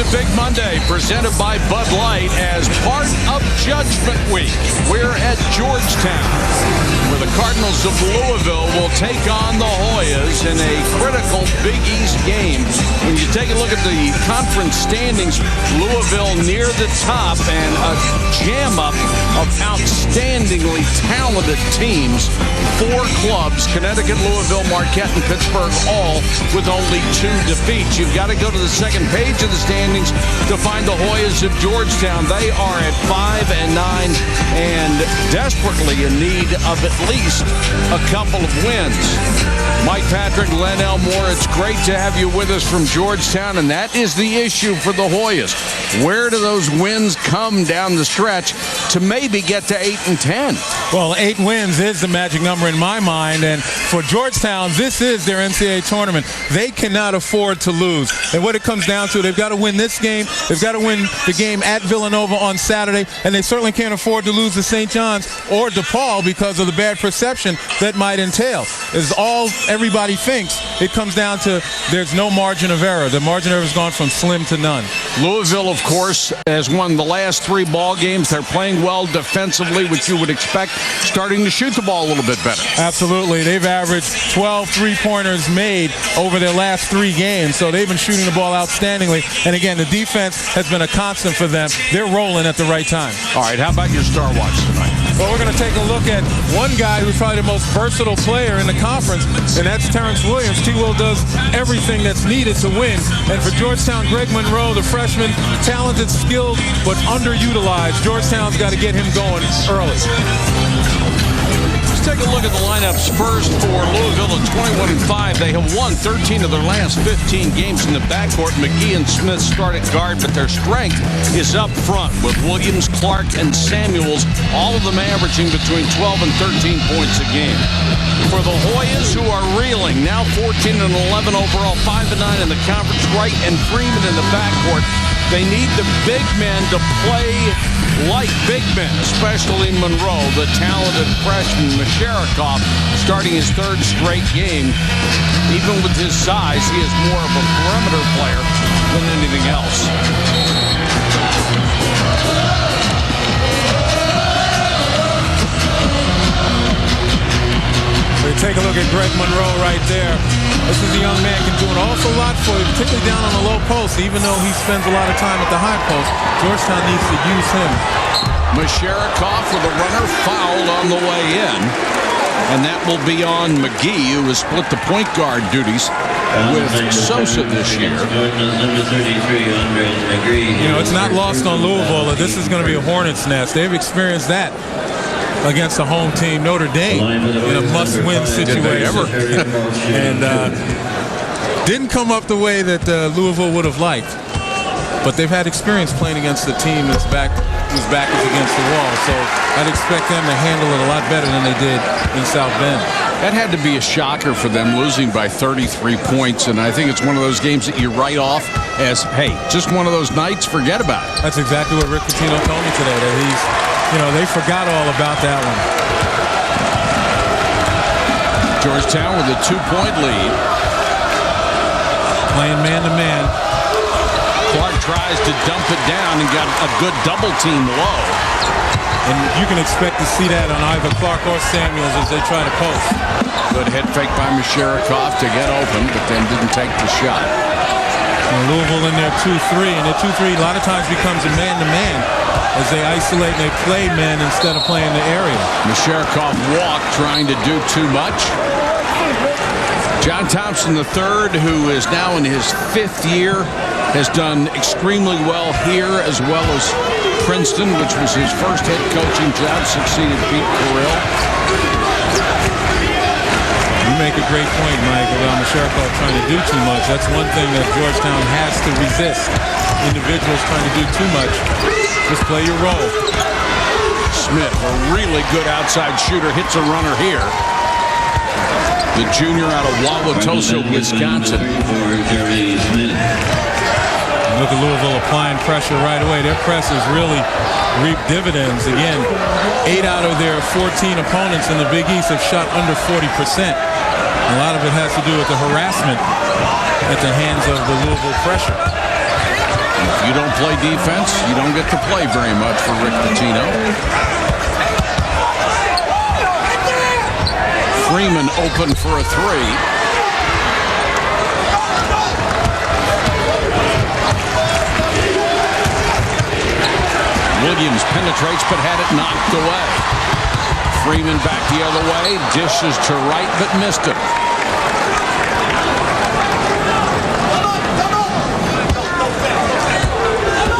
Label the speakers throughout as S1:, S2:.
S1: to Big Monday, presented by Bud Light as part of Judgment Week. We're at Georgetown, where the Cardinals of Louisville will take on the Hoyas in a critical Big East game. When you take a look at the conference standings, Louisville near the top and a jam-up of outstandingly talented teams. 4 clubs, Connecticut, Louisville, Marquette, and Pittsburgh, all with only 2 defeats. You've got to go to the second page of the standings to find the Hoyas of Georgetown. They are at 5-9 and desperately in need of at least a couple of wins. Mike Patrick, Len Elmore, it's great to have you with us from Georgetown, and that is the issue for the Hoyas. Where do those wins come down the stretch to maybe get to 8-10?
S2: Well, 8 wins is the magic number in my mind, and for Georgetown, this is their NCAA tournament. They cannot afford to lose. And what it comes down to, they've got to win this game, they've got to win the game at Villanova on Saturday, and they certainly can't afford to lose to St. John's or DePaul because of the bad perception that might entail. Is all everybody thinks. It comes down to there's no margin of error. The margin of error has gone from slim to none.
S1: Louisville, of course, has won the last 3 ball games. They're playing well defensively, which you would expect, starting to shoot the ball a little bit better.
S2: Absolutely. They've averaged 12 three-pointers made over their last 3 games, so they've been shooting the ball outstandingly. And again, the defense has been a constant for them. They're rolling at the right time.
S1: All right, how about your star watch tonight?
S2: Well, we're going to take a look at one guy who's probably the most versatile player in the conference, and that's Terrence Williams. T-Will does everything that's needed to win. And for Georgetown, Greg Monroe, the freshman, talented, skilled, but underutilized. Georgetown's got to get him going early.
S1: Let's take a look at the lineups first for Louisville at 21-5. They have won 13 of their last 15 games in the backcourt. McGee and Smith start at guard, but their strength is up front with Williams, Clark, and Samuels, all of them averaging between 12 and 13 points a game. For the Hoyas, who are reeling, now 14-11 overall, 5-9 in the conference, Wright and Freeman in the backcourt. They need the big men to play like big men, especially Monroe, the talented freshman. Masharikov starting his 3rd straight game. Even with his size, he is more of a perimeter player than anything else.
S2: We take a look at Greg Monroe right there. This is a young man can do an awful lot for you, particularly down on the low post. Even though he spends a lot of time at the high post, Georgetown needs to use him.
S1: Masharikov with a runner fouled on the way in. And that will be on McGee, who has split the point guard duties with Sosa this year.
S2: You know, it's not lost on Louisville that this is going to be a hornet's nest. They've experienced that against a home team, Notre Dame, in a must-win situation. And didn't come up the way that Louisville would have liked. But they've had experience playing against a team whose back is against the wall. So I'd expect them to handle it a lot better than they did in South Bend.
S1: That had to be a shocker for them, losing by 33 points. And I think it's one of those games that you write off as, hey, just one of those nights, forget about it.
S2: That's exactly what Rick Pitino told me today, that he's, you know, they forgot all about that one.
S1: Georgetown with a 2-point lead.
S2: Playing man-to-man.
S1: Clark tries to dump it down and got a good double team low.
S2: And you can expect to see that on either Clark or Samuels as they try to post.
S1: Good head fake by Masharikov to get open, but then didn't take the shot.
S2: And Louisville in their 2-3, and their 2-3 a lot of times becomes a man-to-man as they isolate and they play men instead of playing the area.
S1: Masharikov walked, trying to do too much. John Thompson III, who is now in his 5th year, has done extremely well here as well as Princeton, which was his first head coaching job, succeeded Pete Carrill.
S2: You make a great point, Mike, about Masharikov trying to do too much. That's one thing that Georgetown has to resist. Individuals trying to do too much. Just play your role.
S1: Smith, a really good outside shooter, hits a runner here. The junior out of Wauwatosa, Wisconsin.
S2: Look at Louisville applying pressure right away. Their press has really reaped dividends. Again, 8 out of their 14 opponents in the Big East have shot under 40%. A lot of it has to do with the harassment at the hands of the Louisville pressure.
S1: If you don't play defense, you don't get to play very much for Rick Pitino. Freeman open for a three. Williams penetrates but had it knocked away. Freeman back the other way, dishes to right but missed it.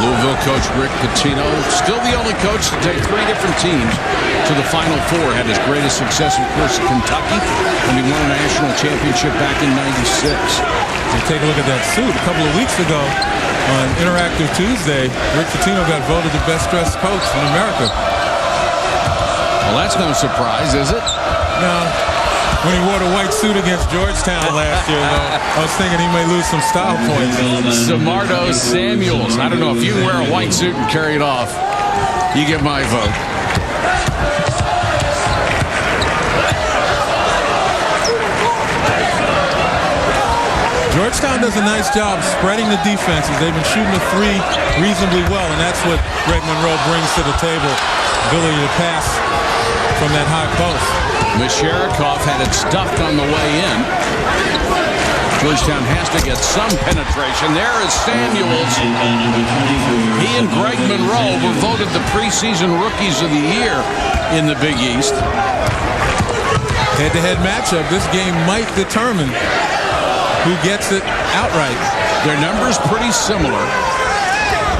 S1: Louisville coach Rick Pitino, still the only coach to take 3 different teams to the Final Four. Had his greatest success, of course, at Kentucky, and he won a national championship back in '96.
S2: Take a look at that suit. A couple of weeks ago on Interactive Tuesday, Rick Pitino got voted the best dressed coach in America.
S1: Well, that's no surprise, is it?
S2: No. When he wore the white suit against Georgetown last year, though, I was thinking he may lose some style points.
S1: Samardo Samuels. I don't know if you can wear a white suit and carry it off. You get my vote.
S2: Georgetown does a nice job spreading the defenses. They've been shooting the three reasonably well, and that's what Greg Monroe brings to the table. Ability to pass from that high post.
S1: Misharikov had it stuffed on the way in. Georgetown has to get some penetration. There is Samuels. He and Greg Monroe were voted the preseason rookies of the year in the Big East.
S2: Head-to-head matchup. This game might determine who gets it outright.
S1: Their numbers pretty similar.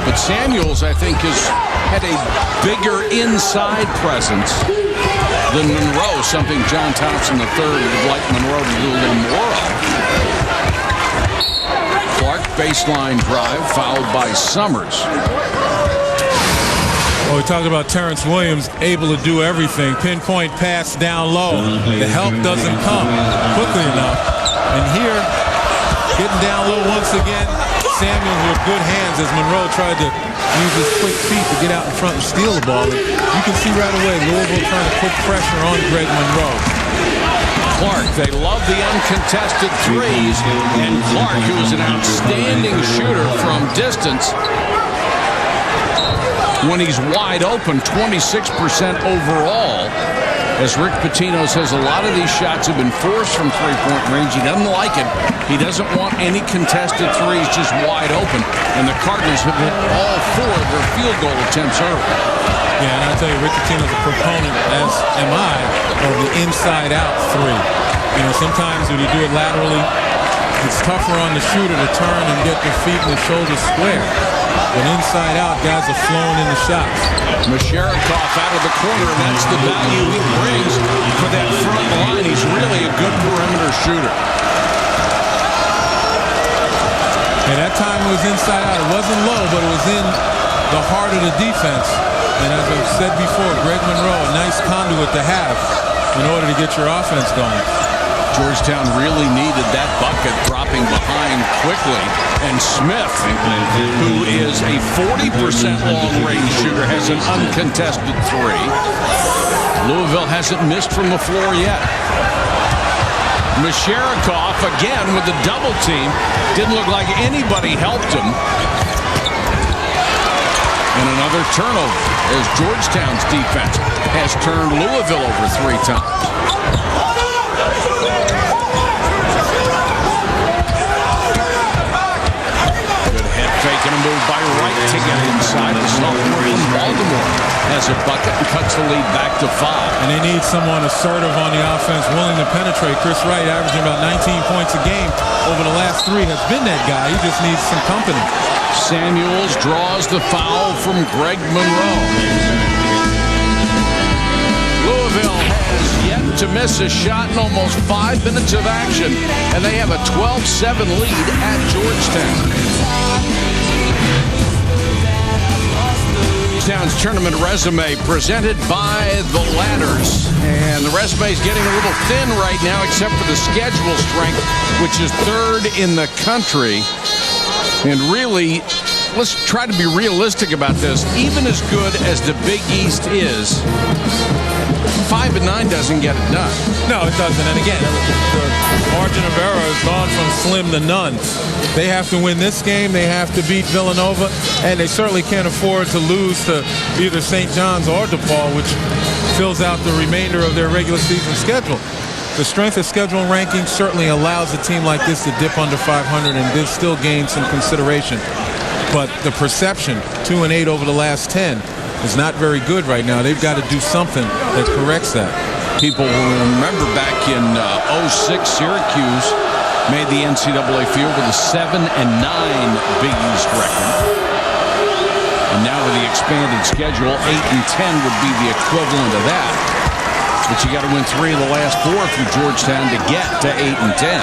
S1: But Samuels, I think, has had a bigger inside presence than Monroe, something John Thompson III would like Monroe to do a little more of. Clark, baseline drive, fouled by Summers.
S2: Well, we talked about Terrence Williams, able to do everything. Pinpoint pass down low. The help doesn't come quickly enough. And here, getting down low once again, Samuels with good hands as Monroe tried to use his quick feet to get out in front and steal the ball. And you can see right away Louisville trying to put pressure on Greg Monroe.
S1: Clark, they love the uncontested threes, and Clark, who is an outstanding shooter from distance, when he's wide open, 26% overall. As Rick Pitino says, a lot of these shots have been forced from three-point range. He doesn't like it. He doesn't want any contested threes just wide open. And the Cardinals have hit all 4 of their field goal attempts early.
S2: Yeah, and I tell you, Rick Pitino's a proponent, as am I, of the inside-out three. You know, sometimes when you do it laterally, it's tougher on the shooter to turn and get their feet and the shoulders square. But inside out, guys are flowing in the shots.
S1: Misharikov out of the corner, and that's the value he brings for that front line. He's really a good perimeter shooter.
S2: And that time it was inside out. It wasn't low, but it was in the heart of the defense. And as I've said before, Greg Monroe, a nice conduit to have in order to get your offense going.
S1: Georgetown really needed that bucket, dropping behind quickly. And Smith, who is a 40% long-range shooter, has an uncontested three. Louisville hasn't missed from the floor yet. Misharikov, again, with the double team. Didn't look like anybody helped him. And another turnover as Georgetown's defense has turned Louisville over 3 times. Faking a move by Wright to get inside. The sophomore from Baltimore has a bucket and cuts the lead back to 5.
S2: And they need someone assertive on the offense, willing to penetrate. Chris Wright, averaging about 19 points a game over the last 3, has been that guy. He just needs some company.
S1: Samuels draws the foul from Greg Monroe. Louisville has yet to miss a shot in almost 5 minutes of action, and they have a 12-7 lead at Georgetown. Georgetown's tournament resume presented by the Ladders. And the resume is getting a little thin right now, except for the schedule strength, which is 3rd in the country. And really, let's try to be realistic about this. Even as good as the Big East is, 5-9 doesn't get it done.
S2: No, it doesn't. And again, the margin of error has gone from slim to none. They have to win this game. They have to beat Villanova. And they certainly can't afford to lose to either St. John's or DePaul, which fills out the remainder of their regular season schedule. The strength of schedule ranking certainly allows a team like this to dip under 500 and still gain some consideration. But the perception, 2-8 over the last 10, is not very good right now. They've got to do something that corrects that.
S1: People will remember back in 06, Syracuse made the NCAA field with a 7-9 Big East record. And now with the expanded schedule, 8-10 would be the equivalent of that. But you got to win 3 of the last 4 for Georgetown to get to 8-10.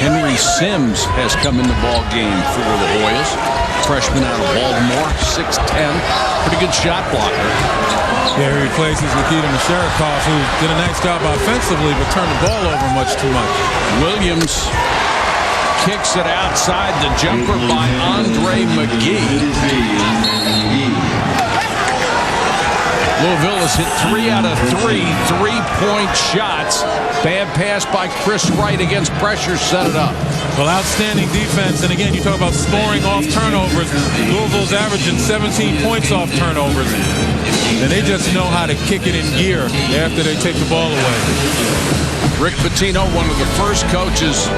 S1: Henry Sims has come in the ball game for the Hoyas. Freshman out of Baltimore, 6'10", pretty good shot blocker.
S2: Yeah, he replaces Nikita Masharikov, who did a nice job offensively, but turned the ball over much too much.
S1: Williams kicks it outside. The jumper by Andre McGee. Louisville has hit 3 out of 3 3-point shots. Bad pass by Chris Wright against pressure, set it up.
S2: Well, outstanding defense. And again, you talk about scoring off turnovers. Louisville's averaging 17 points off turnovers. And they just know how to kick it in gear after they take the ball away.
S1: Rick Pitino, one of the first coaches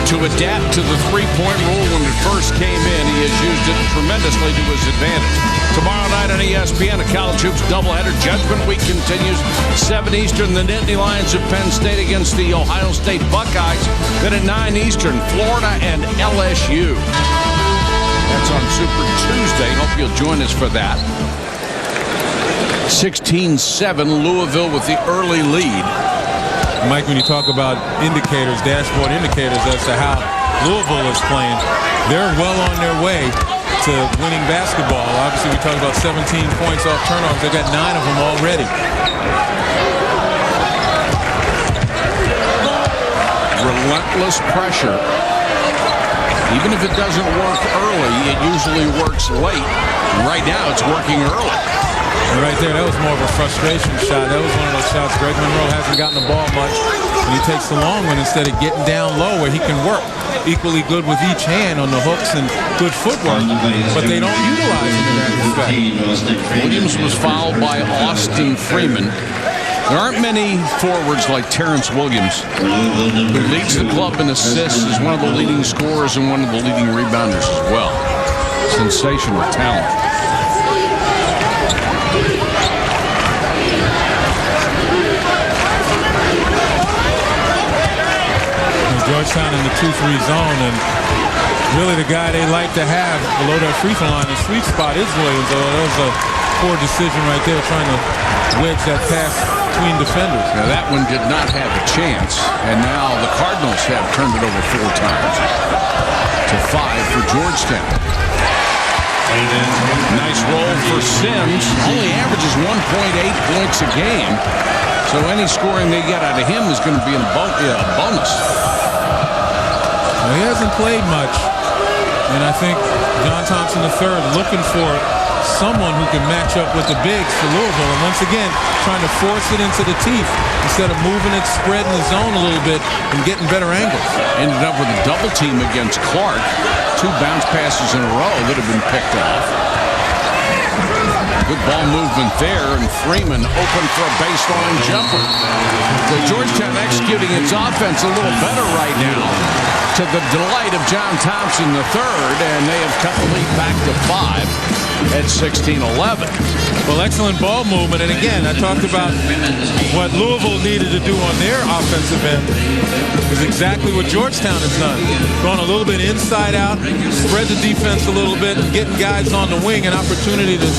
S1: to adapt to the three-point rule when it first came in. He has used it tremendously to his advantage. Tomorrow night on ESPN, a college hoops doubleheader. Judgment Week continues. 7 Eastern, the Nittany Lions of Penn State against the Ohio State Buckeyes. Then at 9 Eastern, Florida and LSU. That's on Super Tuesday. Hope you'll join us for that. 16-7, Louisville with the early lead.
S2: Mike, when you talk about indicators, dashboard indicators as to how Louisville is playing, they're well on their way to winning basketball. Obviously, we talked about 17 points off turnovers. They've got 9 of them already.
S1: Relentless pressure. Even if it doesn't work early, it usually works late. And right now, it's working early.
S2: And right there, that was more of a frustration shot. That was one of those shots. Greg Monroe hasn't gotten the ball much, and he takes the long one instead of getting down low where he can work. Equally good with each hand on the hooks and good footwork, but they don't utilize him in that respect.
S1: Williams was fouled by Austin Freeman. There aren't many forwards like Terrence Williams, who leads the club in assists, is one of the leading scorers and one of the leading rebounders as well. Sensational talent.
S2: Georgetown in the 2-3 zone, and really the guy they like to have below their free throw line, the sweet spot is Williams. Although that was a poor decision right there, trying to wedge that pass between defenders.
S1: Now that one did not have a chance, and now the Cardinals have turned it over 4 times to 5 for Georgetown. Nice roll for Sims. Only averages 1.8 points a game, so any scoring they get out of him is going to be a bonus.
S2: Well, he hasn't played much, and I think John Thompson III looking for someone who can match up with the bigs for Louisville, and once again trying to force it into the teeth instead of moving it, spreading the zone a little bit and getting better angles.
S1: Ended up with a double team against Clark. 2 bounce passes in a row that have been picked off. Good ball movement there, and Freeman open for a baseline jumper. So Georgetown executing its offense a little better right now, to the delight of John Thompson III, and they have cut the lead back to 5 at 16-11.
S2: Well, excellent ball movement, and again, I talked about what Louisville needed to do on their offensive end is exactly what Georgetown has done. Going a little bit inside out, spread the defense a little bit, and getting guys on the wing an opportunity to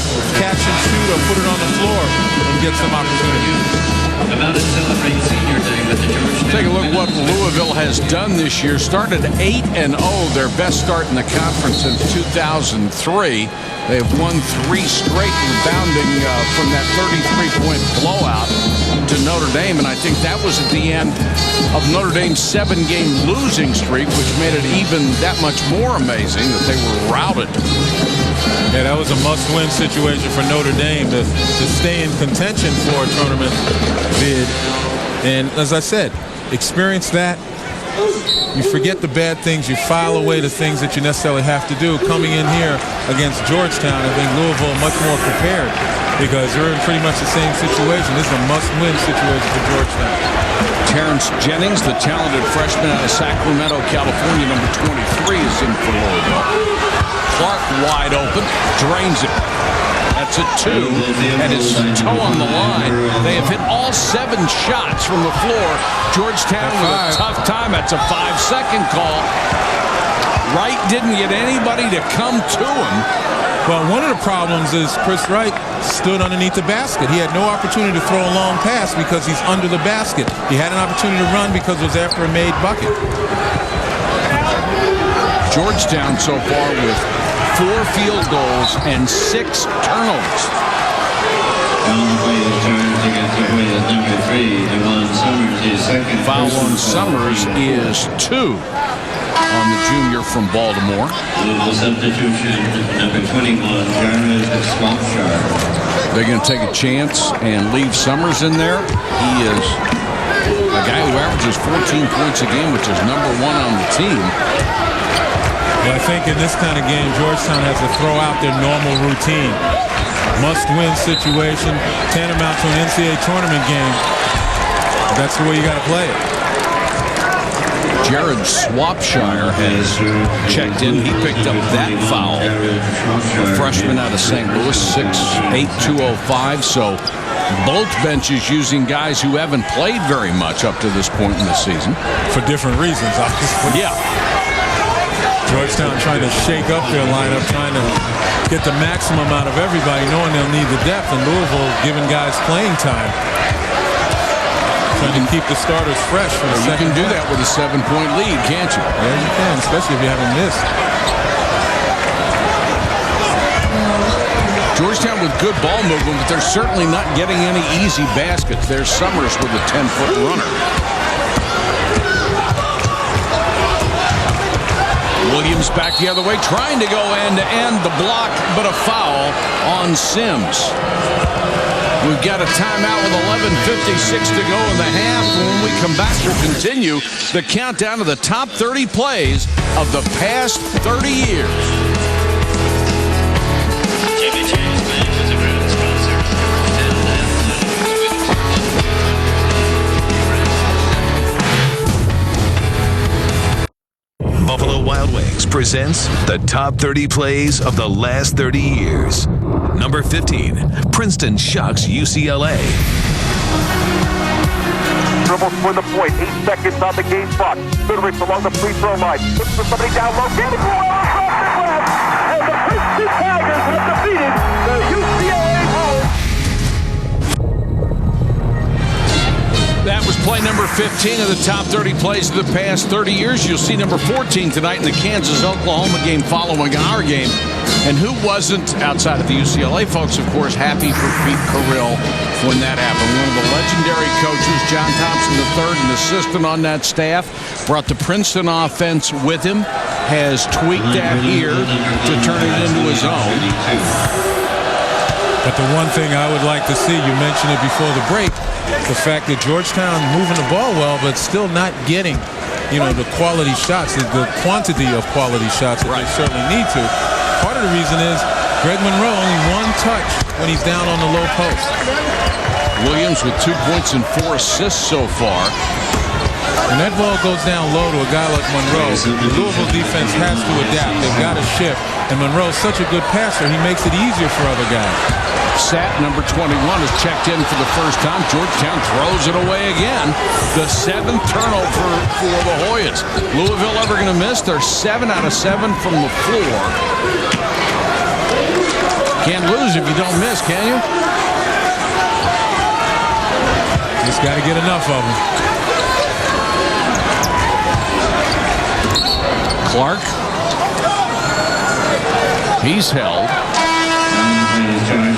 S2: catch and shoot or put it on the floor and get some opportunities.
S3: About to celebrate senior day with the Georgetown.
S1: Take a look what Louisville has done this year. Started 8-0, their best start in the conference since 2003. They have won 3 straight, rebounding from that 33-point blowout to Notre Dame, and I think that was at the end of Notre Dame's 7-game losing streak, which made it even that much more amazing that they were routed.
S2: Yeah, that was a must-win situation for Notre Dame to stay in contention for a tournament bid. And as I said, experience that. You forget the bad things. You file away the things that you necessarily have to do. Coming in here against Georgetown, I think Louisville much more prepared because they're in pretty much the same situation. This is a must-win situation for Georgetown.
S1: Terrence Jennings, the talented freshman out of Sacramento, California, number 23, is in for Louisville. Clark wide open, drains it. That's a 2, and his toe on the line. They have hit all 7 shots from the floor. Georgetown with a tough time. That's a 5-second call. Wright didn't get anybody to come to him.
S2: Well, one of the problems is Chris Wright stood underneath the basket. He had no opportunity to throw a long pass because he's under the basket. He had an opportunity to run because it was after a made bucket.
S1: Georgetown so far with 4 field goals and 6 turnovers. Foul on Summers is 2 on the junior from Baltimore.
S3: Substitution, number 21, Jarvis Swampshire.
S1: They're going to take a chance and leave Summers in there. He is a guy who averages 14 points a game, which is number 1 on the team.
S2: Well, I think in this kind of game, Georgetown has to throw out their normal routine. Must-win situation, tantamount to an NCAA tournament game. That's the way you got to play it.
S1: Jared Swapshire has checked in. He picked up that foul. A freshman out of St. Louis, 6'8", 205. So both benches using guys who haven't played very much up to this point in the season.
S2: For different reasons, obviously.
S1: Yeah.
S2: Georgetown trying to shake up their lineup, trying to get the maximum out of everybody, knowing they'll need the depth, and Louisville giving guys playing time. Trying to keep the starters fresh for the second.
S1: You can do that with a 7-point lead, can't you?
S2: Yeah, you can, especially if you haven't missed.
S1: Georgetown with good ball movement, but they're certainly not getting any easy baskets. There's Summers with a 10-foot runner. Williams back the other way, trying to go end-to-end, the block, but a foul on Sims. We've got a timeout with 11:56 to go in the half. When we come back, we'll continue the countdown to the top 30 plays of the past 30 years.
S4: Buffalo Wild Wings presents the top 30 plays of the last 30 years. Number 15, Princeton shocks UCLA.
S5: Dribbles for the point, 8 seconds on the game clock. Goodrich along the free throw line. Looks for somebody down low. Get it and the Princeton Tigers have defeated the UCLA Bulls.
S1: That was play number 15 of the top 30 plays of the past 30 years. You'll see number 14 tonight in the Kansas-Oklahoma game following our game. And who wasn't, outside of the UCLA folks, of course, happy for Pete Carrill when that happened. One of the legendary coaches, John Thompson III, an assistant on that staff, brought the Princeton offense with him, has tweaked that here to turn it into his own.
S2: But the one thing I would like to see, you mentioned it before the break, the fact that Georgetown moving the ball well, but still not getting, the quality shots, the quantity of quality shots that they certainly need to. Part of the reason is Greg Monroe only 1 touch when he's down on the low post.
S1: Williams with 2 points and 4 assists so far.
S2: When that ball goes down low to a guy like Monroe, the Louisville defense has to adapt. They've got to shift. And Monroe's such a good passer, he makes it easier for other guys.
S1: Sat, number 21, is checked in for the first time. Georgetown throws it away again. The 7th turnover for the Hoyas. Louisville ever going to miss? They're 7 out of 7 from the floor. Can't lose if you don't miss, can you?
S2: Just got to get enough of them.
S1: Clark. He's held.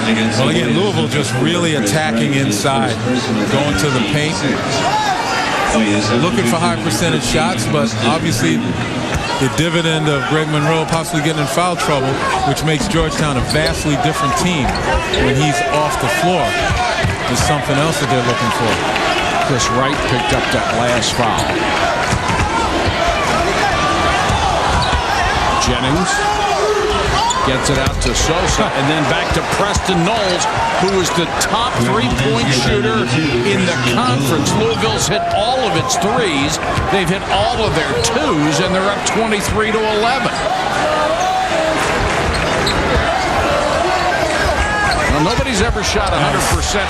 S2: Well, again, Louisville just really attacking inside, going to the paint, looking for high percentage shots, but obviously the dividend of Greg Monroe possibly getting in foul trouble, which makes Georgetown a vastly different team when he's off the floor, is something else that they're looking for.
S1: Chris Wright picked up that last foul. Jennings gets it out to Sosa, and then back to Preston Knowles, who is the top three-point shooter in the conference. Louisville's hit all of its threes. They've hit all of their twos, and they're up 23-11. Well, nobody's ever shot 100%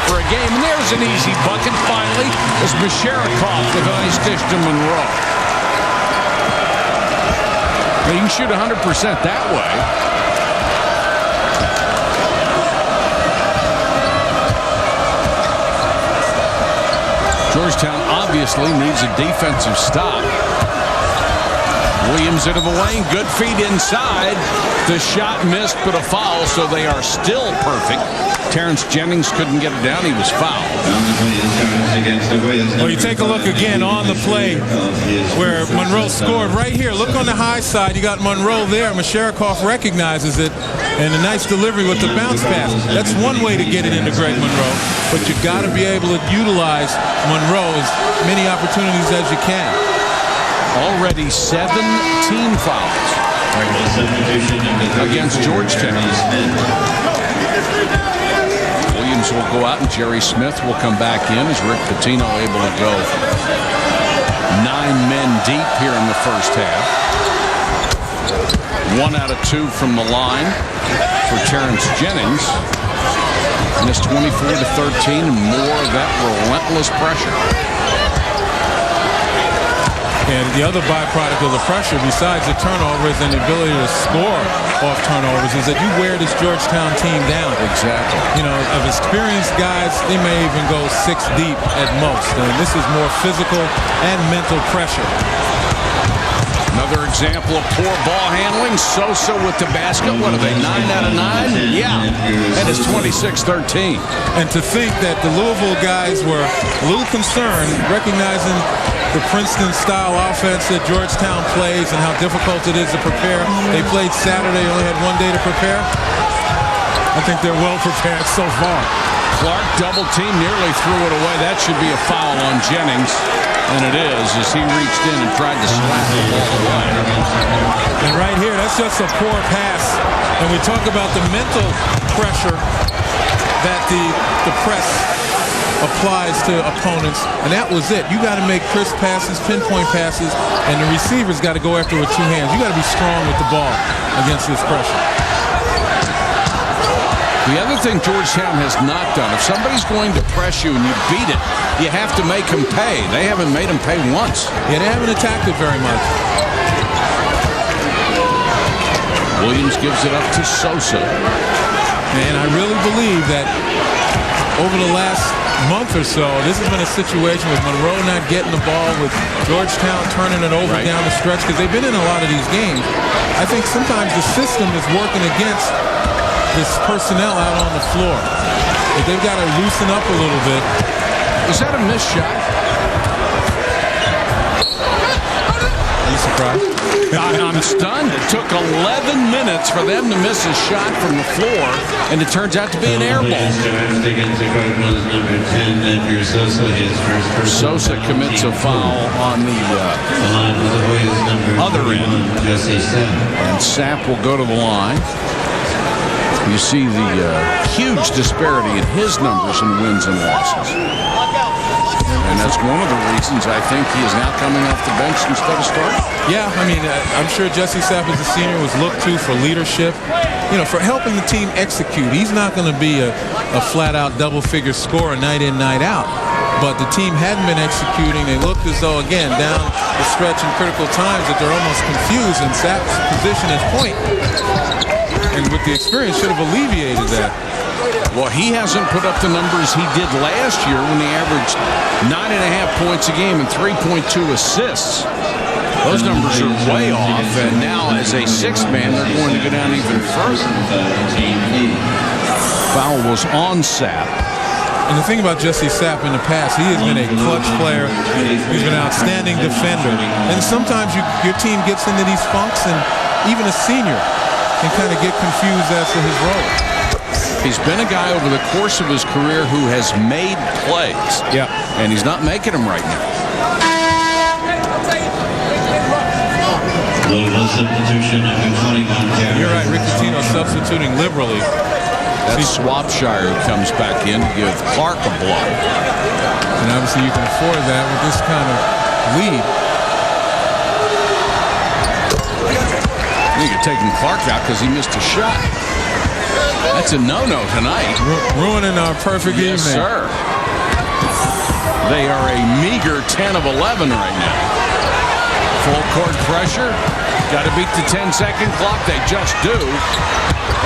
S1: for a game, and there's an easy bucket finally as Misherakov with a nice dish to Monroe. You can shoot 100% that way. Georgetown obviously needs a defensive stop. Williams into the lane, good feed inside. The shot missed, but a foul, so they are still perfect. Terrence Jennings couldn't get it down. He was fouled.
S2: Well, you take a look again on the play where Monroe scored right here. Look on the high side. You got Monroe there. Misherakov recognizes it, and a nice delivery with the bounce pass. That's one way to get it into Greg Monroe, but you got to be able to utilize Monroe as many opportunities as you can.
S1: Already 7 team fouls against Georgetown. Williams will go out and Jerry Smith will come back in as Rick Pitino able to go 9 men deep here in the first half. 1 out of 2 from the line for Terrence Jennings. And it's 24-13 and more of that relentless pressure.
S2: And the other byproduct of the pressure, besides the turnovers and the ability to score off turnovers, is that you wear this Georgetown team down.
S1: Exactly.
S2: You know, of experienced guys, they may even go 6 deep at most. And this is more physical and mental pressure.
S1: Another example of poor ball handling. Sosa with the basket. What are they, 9 out of 9? Yeah. And it's 26-13.
S2: And to think that the Louisville guys were a little concerned, recognizing the Princeton-style offense that Georgetown plays and how difficult it is to prepare. They played Saturday, only had 1 day to prepare. I think they're well prepared so far.
S1: Clark double team, nearly threw it away. That should be a foul on Jennings. And it is, as he reached in and tried to slap the ball away.
S2: And right here, that's just a poor pass. And we talk about the mental pressure that the press applies to opponents, and that was it. You got to make crisp passes, pinpoint passes, and the receivers got to go after with 2 hands. You got to be strong with the ball against this pressure.
S1: The other thing Georgetown has not done, if somebody's going to press you and you beat it, you have to make them pay. They haven't made them pay once.
S2: Yeah, they haven't attacked it very much.
S1: Williams gives it up to Sosa.
S2: And I really believe that over the last month or so, this has been a situation with Monroe not getting the ball, with Georgetown turning it over down the stretch, because they've been in a lot of these games. I think sometimes the system is working against this personnel out on the floor. But they've got to loosen up a little bit.
S1: Is that a missed shot?
S2: Are you surprised?
S1: I'm stunned. It took 11 minutes for them to miss a shot from the floor, and it turns out to be an air ball. Sosa commits a foul on the other end, and Sapp will go to the line. You see the huge disparity in his numbers in wins and losses. And that's one of the reasons I think he is now coming off the bench instead of starting.
S2: Yeah, I mean, I'm sure Jesse Sapp as a senior was looked to for leadership, you know, for helping the team execute. He's not going to be a flat-out double-figure scorer night in, night out. But the team hadn't been executing. They looked as though, again, down the stretch in critical times, that they're almost confused, and Sapp's position as point, and with the experience, should have alleviated that.
S1: Well, he hasn't put up the numbers he did last year when he averaged 9.5 points a game and 3.2 assists. Those numbers are way off, and now as a 6th man, they're going to go down even further. Foul was on Sapp.
S2: And the thing about Jesse Sapp in the past, he has been a clutch player. He's been an outstanding defender. And sometimes your team gets into these funks, and even a senior can kind of get confused as to his role.
S1: He's been a guy over the course of his career who has made plays.
S2: Yeah.
S1: And he's not making them right now.
S3: Louisville substitution, number 21, Garrett.
S2: You're right, Rick Pitino substituting liberally.
S1: That's Swapshire who comes back in to give Clark a blow.
S2: And obviously you can afford that with this kind of lead.
S1: I think you're taking Clark out because he missed a shot. That's a no-no tonight.
S2: Ruining our perfect evening.
S1: Yes, sir. They are a meager 10 of 11 right now. Full court pressure. Got to beat the 10-second clock. They just do.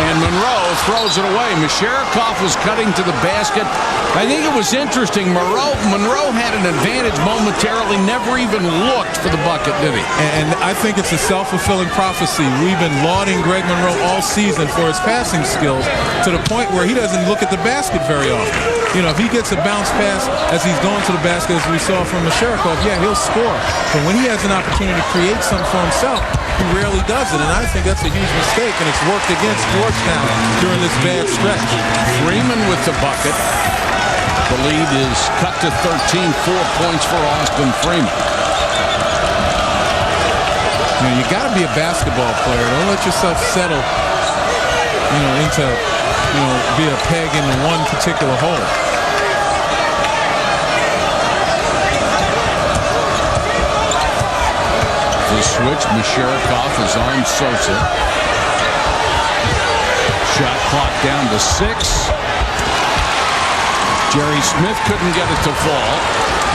S1: And Monroe throws it away. Misherakov was cutting to the basket. I think it was interesting. Monroe had an advantage momentarily, never even looked for the bucket, did he?
S2: And I think it's a self-fulfilling prophecy. We've been lauding Greg Monroe all season for his passing skills to the point where he doesn't look at the basket very often. You know, if he gets a bounce pass as he's going to the basket, as we saw from Misherakov, yeah, he'll score. But when he has an opportunity to create something for himself, he rarely does it. And I think that's a huge mistake, and it's worked against Georgetown during this bad stretch.
S1: Freeman with the bucket. The lead is cut to 13, 4 points for Austin Freeman.
S2: You know, you got to be a basketball player. Don't let yourself settle, into, be a peg in one particular hole.
S1: The switch, Misherakov is on Sosa. Shot clock down to 6. Jerry Smith couldn't get it to fall.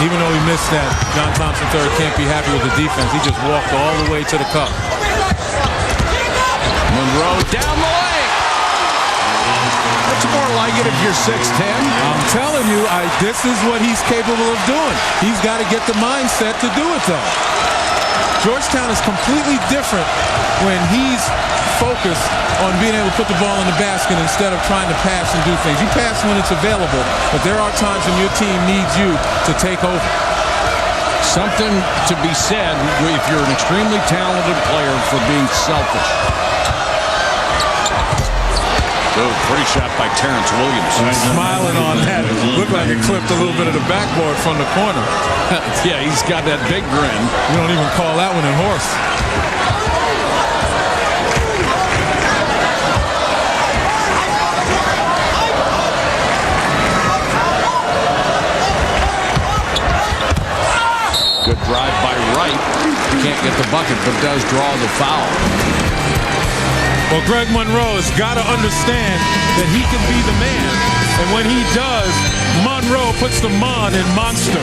S2: Even though he missed that, John Thompson III can't be happy with the defense. He just walked all the way to the cup.
S1: Monroe down the lane. That's more like it if you're 6'10".
S2: I'm telling you, this is what he's capable of doing. He's got to get the mindset to do it, though. Georgetown is completely different when he's focused on being able to put the ball in the basket instead of trying to pass and do things. You pass when it's available, but there are times when your team needs you to take over.
S1: Something to be said if you're an extremely talented player for being selfish. Oh, pretty shot by Terrence Williams.
S2: Smiling on that. Looked like it clipped a little bit of the backboard from the corner.
S1: Yeah, he's got that big grin.
S2: You don't even call that one a horse.
S1: Good drive by Wright. Can't get the bucket, but does draw the foul.
S2: Well, Greg Monroe has got to understand that he can be the man. And when he does, Monroe puts the mon in monster.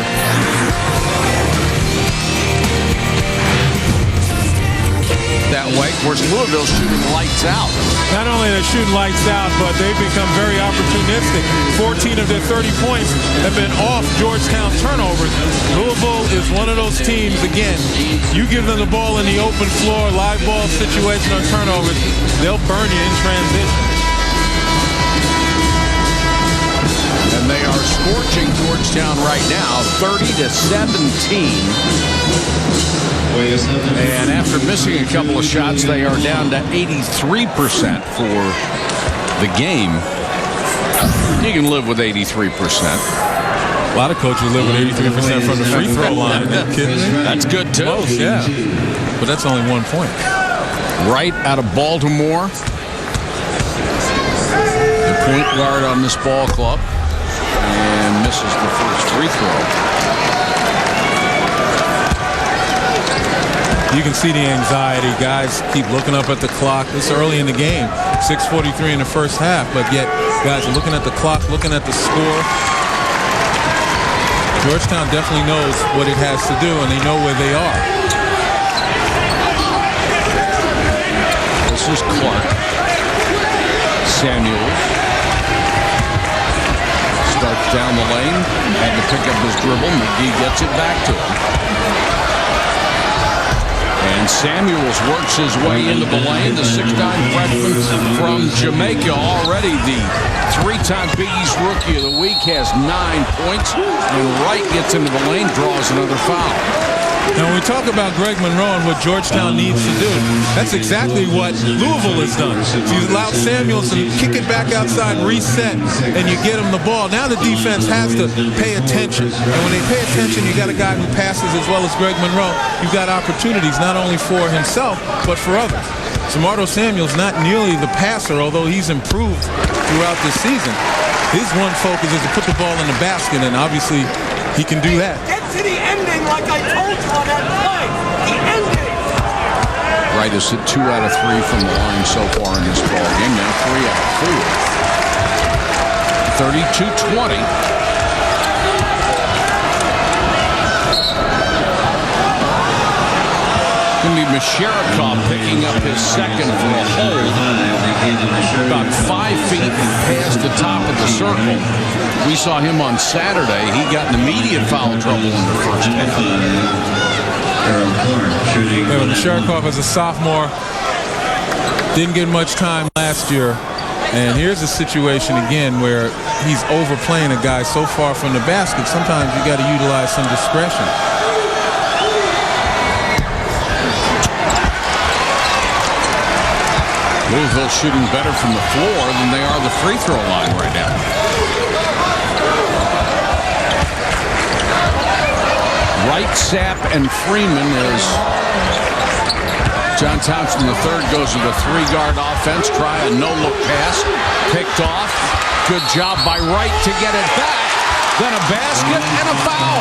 S1: That way, of course, Louisville's shooting lights out.
S2: Not only are they shooting lights out, but they've become very opportunistic. 14 of their 30 points have been off Georgetown turnovers. Louisville is one of those teams, again, you give them the ball in the open floor, live ball situation on turnovers, they'll burn you in transition.
S1: And they are scorching Georgetown right now, 30-17. And after missing a couple of shots, they are down to 83% for the game. You can live with 83%.
S2: A lot of coaches live with 83% from the free throw line. Are you kidding me?
S1: That's good, too.
S2: Close, yeah. But that's only 1 point.
S1: Right out of Baltimore. The point guard on this ball club. And misses the first free throw.
S2: You can see the anxiety. Guys keep looking up at the clock. It's early in the game. 6:43 in the first half, but yet guys are looking at the clock, looking at the score. Georgetown definitely knows what it has to do, and they know where they are.
S1: This is Clark. Samuels. Starts down the lane. Had to pick up his dribble. McGee gets it back to him. And Samuels works his way into the lane. The 6'9" freshman from Jamaica, already the three-time Big East Rookie of the Week, has 9 points. And Wright gets into the lane, draws another foul.
S2: Now, when we talk about Greg Monroe and what Georgetown needs to do, that's exactly what Louisville has done. You allow Samuels to kick it back outside, reset, and you get him the ball. Now the defense has to pay attention. And when they pay attention, you got a guy who passes as well as Greg Monroe. You've got opportunities not only for himself, but for others. Samardo Samuel's not nearly the passer, although he's improved throughout this season. His one focus is to put the ball in the basket, and obviously he can do that.
S6: Get to the ending like I told you on that play. The ending.
S1: Wright has hit 2 out of 3 from the line so far in this ball game. Now 3 out of 4. 32-20. Going to be Masharikov picking up his second for a hold. About 5 feet past the top of the circle. We saw him on Saturday. He got in immediate foul trouble in the first half.
S2: Masharikov as a sophomore didn't get much time last year. And here's a situation again where he's overplaying a guy so far from the basket. Sometimes you got to utilize some discretion.
S1: Louisville shooting better from the floor than they are the free throw line right now. Wright, Sapp, and Freeman as John Thompson III goes to the 3-guard offense. Try a no-look pass. Picked off. Good job by Wright to get it back. Then a basket and a foul.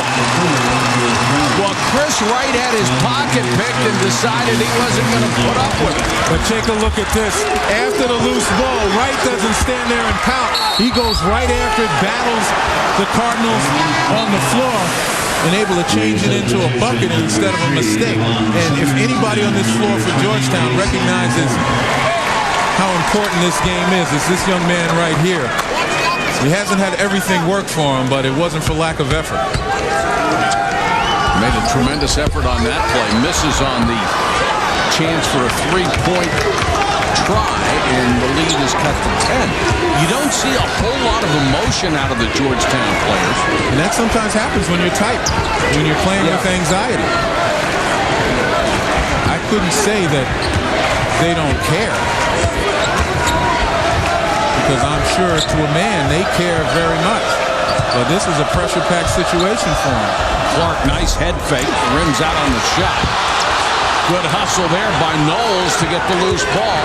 S1: Well, Chris Wright had his pocket picked and decided he wasn't going to put up with it.
S2: But take a look at this. After the loose ball, Wright doesn't stand there and pout. He goes right after it, battles the Cardinals on the floor, and able to change it into a bucket instead of a mistake. And if anybody on this floor for Georgetown recognizes how important this game is, it's this young man right here. He hasn't had everything work for him, but it wasn't for lack of effort.
S1: Made a tremendous effort on that play. Misses on the chance for a 3-point try, and the lead is cut to 10. You don't see a whole lot of emotion out of the Georgetown players.
S2: And that sometimes happens when you're tight, when you're playing with anxiety. I couldn't say that they don't care, because I'm sure to a man they care very much. But this is a pressure-packed situation for him.
S1: Clark, nice head fake, rims out on the shot. Good hustle there by Knowles to get the loose ball.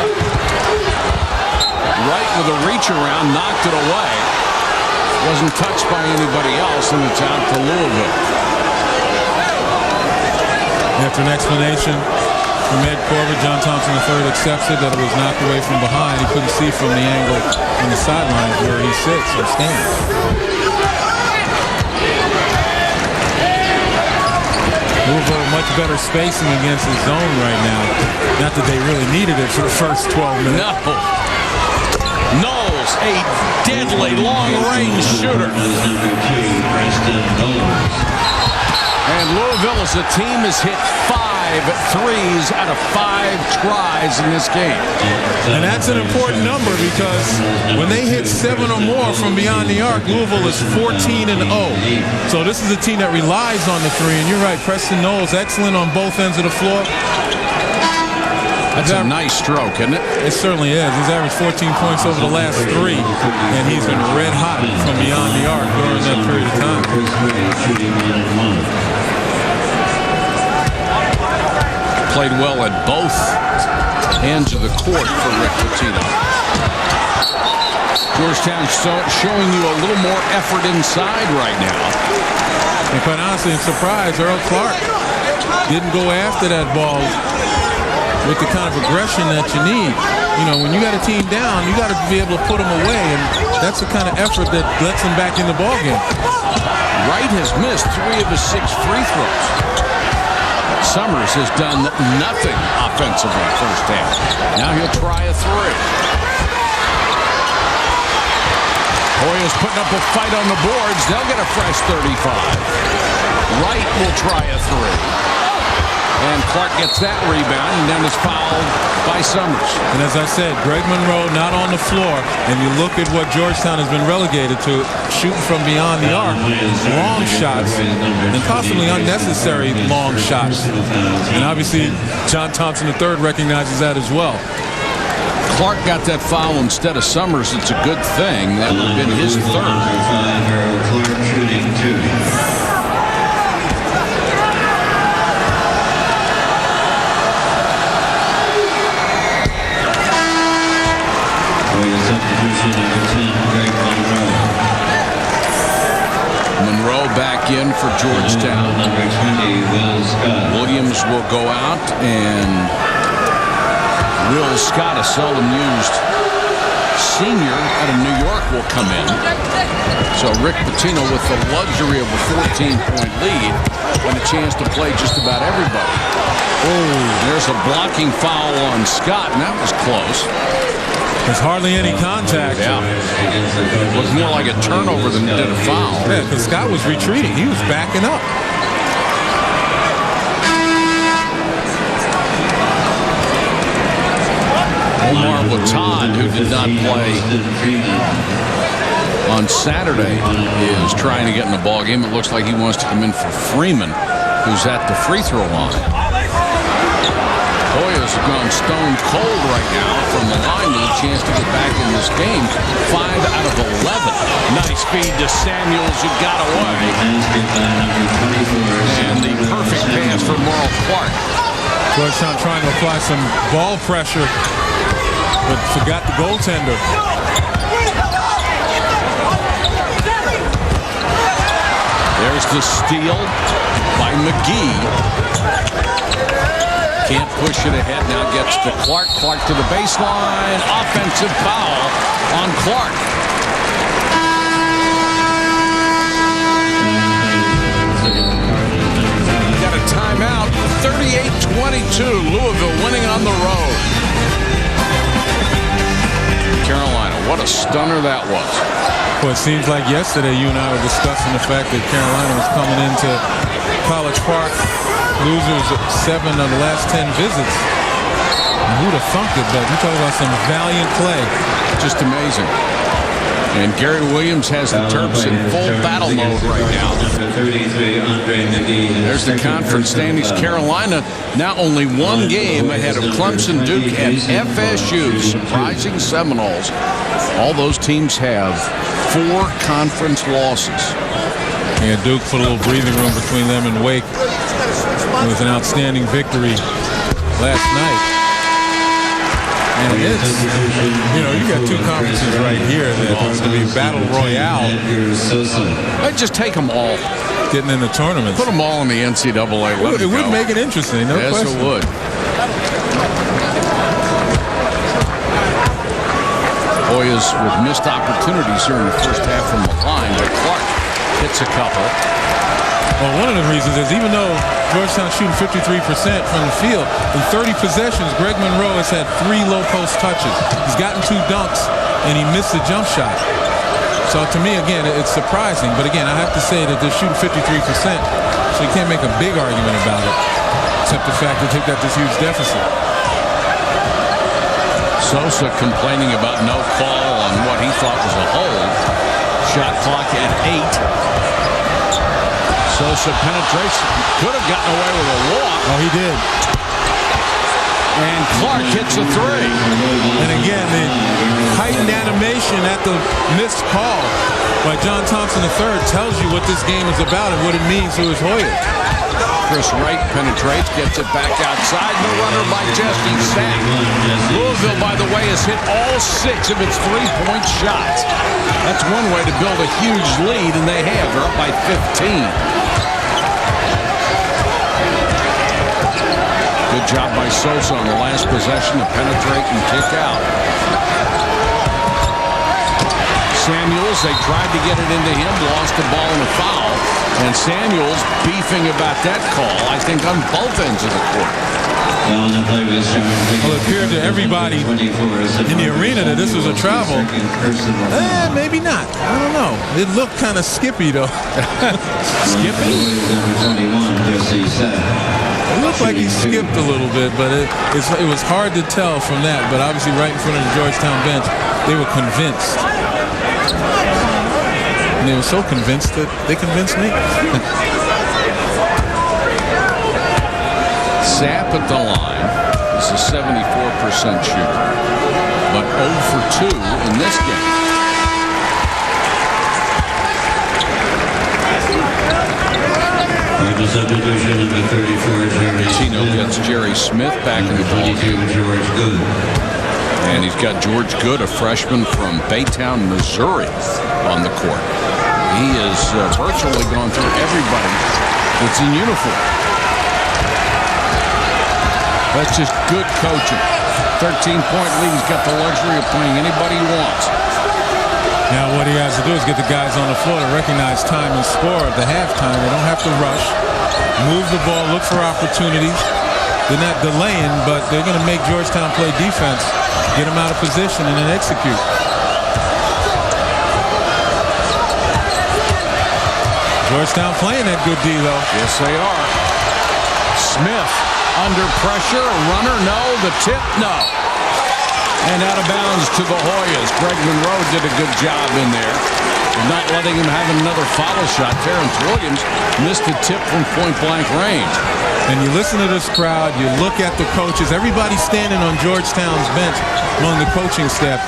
S1: Wright with a reach around, knocked it away. Wasn't touched by anybody else, and it's out to Louisville.
S2: After an explanation from Ed Corbett, John Thompson III accepts it that it was knocked away from behind. He couldn't see from the angle on the sidelines where he sits or stands. Louisville much better spacing against his zone right now. Not that they really needed it for the first 12 minutes.
S1: No. Knowles, a deadly long-range shooter. And Louisville as a team has hit 5 threes out of 5 tries in this game.
S2: And that's an important number, because when they hit 7 or more from beyond the arc, Louisville is 14-0. So this is a team that relies on the 3. And you're right, Preston Knowles, excellent on both ends of the floor.
S1: That's a nice stroke, isn't it?
S2: It certainly is. He's averaged 14 points over the last 3, and he's been red hot from beyond the arc during that period of time.
S1: Played well at both ends of the court for Rick Pitino. Georgetown showing you a little more effort inside right now.
S2: And quite honestly, I'm surprised Earl Clark didn't go after that ball with the kind of aggression that you need. You know, when you got a team down, you got to be able to put them away, and that's the kind of effort that lets them back in the ballgame.
S1: Wright has missed 3 of his 6 free throws. Summers has done nothing offensively first half. Now he'll try a 3. Hoyas putting up a fight on the boards. They'll get a fresh 35. Wright will try a 3. And Clark gets that rebound and then is fouled by Summers.
S2: And as I said, Greg Monroe not on the floor. And you look at what Georgetown has been relegated to, shooting from beyond the arc, long shots, and possibly unnecessary long shots. And obviously, John Thompson III recognizes that as well.
S1: Clark got that foul instead of Summers. It's a good thing. That would have been his third.
S3: Clark shooting 2. Substitution number 10, Greg Monroe.
S1: Monroe back in for Georgetown.
S3: Number 20, Will Scott.
S1: Williams will go out, and Will Scott, a seldom used senior out of New York, will come in. So Rick Pitino, with the luxury of a 14-point lead, and a chance to play just about everybody. Oh, there's a blocking foul on Scott, and that was close.
S2: There's hardly any contact.
S1: Yeah. It was more like a turnover than it did a foul.
S2: Yeah, because Scott was retreating. He was backing up.
S1: Omar Watad, who did not play on Saturday, is trying to get in the ball game. It looks like he wants to come in for Freeman, who's at the free throw line. Hoyas have gone stone cold right now from the line with a chance to get back in this game. 5 out of 11. Nice feed to Samuels, who got away. And the perfect pass for Merle Clark.
S2: Georgetown trying to apply some ball pressure, but forgot the goaltender.
S1: There's the steal by McGee. Can't push it ahead. Now gets to Clark. Clark to the baseline. Offensive foul on Clark. Got a timeout. 38-22. Louisville winning on the road. Carolina, what a stunner that was.
S2: Well, it seems like yesterday you and I were discussing the fact that Carolina was coming into College Park losers 7 of the last 10 visits. And who'd have thunk it, but you talk about some valiant play.
S1: Just amazing. And Gary Williams has the Terps in full battle mode right now. There's the conference standings. Carolina now only one game ahead of Clemson, Duke, and FSU. Surprising Seminoles. All those teams have 4 conference losses.
S2: Yeah, Duke put a little breathing room between them and Wake. It was an outstanding victory last night. And it's, you know, you got 2 conferences right here that's going to be battle royale.
S1: I'd just take them all.
S2: Getting in the tournaments.
S1: Put them all in the NCAA.
S2: It would make it interesting, no question.
S1: Yes, it would. Hoyas with missed opportunities here in the first half from the line, but Clark hits a couple.
S2: Well, one of the reasons is even though Georgetown's shooting 53% from the field, in 30 possessions, Greg Monroe has had 3 low-post touches. He's gotten 2 dunks, and he missed a jump shot. So to me, again, it's surprising. But again, I have to say that they're shooting 53%, so you can't make a big argument about it, except the fact that they've got this huge deficit.
S1: Sosa complaining about no call on what he thought was a hold. Shot clock at 8. Sosa penetrates. Could have gotten away with a walk.
S2: Oh, he did.
S1: And Clark hits a 3.
S2: And again, the heightened animation at the missed call by John Thompson III tells you what this game is about and what it means to his Hoyas.
S1: Chris Wright penetrates, gets it back outside. No runner by Jesse Sack. Louisville, by the way, has hit all 6 of its 3-point shots. That's one way to build a huge lead, and they have. They're up by 15. Good job by Sosa on the last possession to penetrate and kick out. Samuels, they tried to get it into him, lost the ball in a foul. And Samuels beefing about that call, I think, on both ends of the court.
S2: Well, it appeared to everybody in the arena that this was a travel. Maybe not. I don't know. It looked kind of skippy, though.
S1: Skippy?
S3: Number 21, Jesse Sack.
S2: It looked like he skipped a little bit, but it was hard to tell from that. But obviously right in front of the Georgetown bench, they were convinced. And they were so convinced that they convinced me.
S1: Sapp at the line is a 74% shooter, but 0 for 2 in this game.
S3: The substitution of the 34, Jerry
S1: Tino gets Jerry Smith back in the ball game.
S3: George Good.
S1: And he's got George Good, a freshman from Baytown, Missouri, on the court. He has virtually gone through everybody that's in uniform. That's just good coaching. 13-point lead. He's got the luxury of playing anybody he wants.
S2: Now what he has to do is get the guys on the floor to recognize time and score at the halftime. They don't have to rush. Move the ball, look for opportunities. They're not delaying, but they're going to make Georgetown play defense, get them out of position, and then execute. Georgetown playing that good D, though.
S1: Yes, they are. Smith under pressure. A runner, no. The tip, no. And out of bounds to the Hoyas. Greg Monroe did a good job in there, not letting him have another follow shot. Terrence Williams missed a tip from point-blank range.
S2: And you listen to this crowd, you look at the coaches, everybody standing on Georgetown's bench among the coaching staff.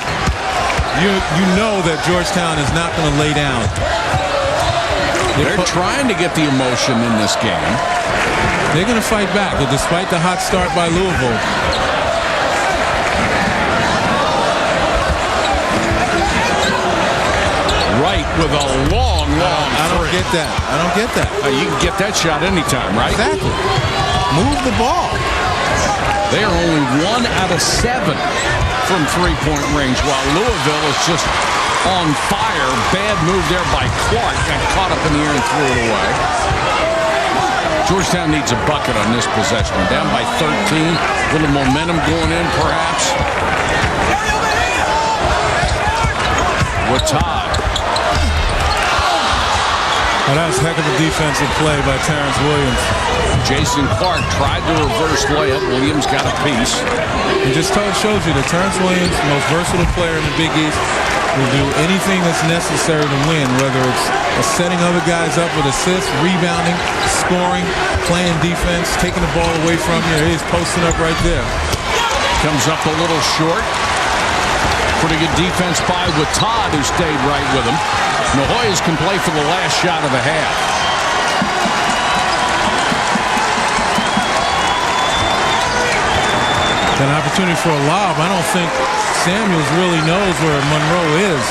S2: You know that Georgetown is not going to lay down.
S1: They're trying to get the emotion in this game.
S2: They're going to fight back, despite the hot start by Louisville.
S1: Right with a long
S2: I don't
S1: three.
S2: get that. I don't get that.
S1: You can get that shot anytime, right?
S2: Exactly. Move the ball.
S1: They are only 1 out of 7 from three-point range, while Louisville is just on fire. Bad move there by Clark. Got caught up in the air and threw it away. Georgetown needs a bucket on this possession. Down by 13. A little momentum going in, perhaps. With Todd.
S2: Well, that was a heck of a defensive play by Terrence Williams.
S1: Jason Clark tried to reverse layup. Williams got a piece.
S2: It just shows you that Terrence Williams, the most versatile player in the Big East, will do anything that's necessary to win, whether it's setting other guys up with assists, rebounding, scoring, playing defense, taking the ball away from you. He's posting up right there.
S1: Comes up a little short. Pretty good defense by with Todd, who stayed right with him. The Hoyas can play for the last shot of the half.
S2: An opportunity for a lob. I don't think Samuels really knows where Monroe is.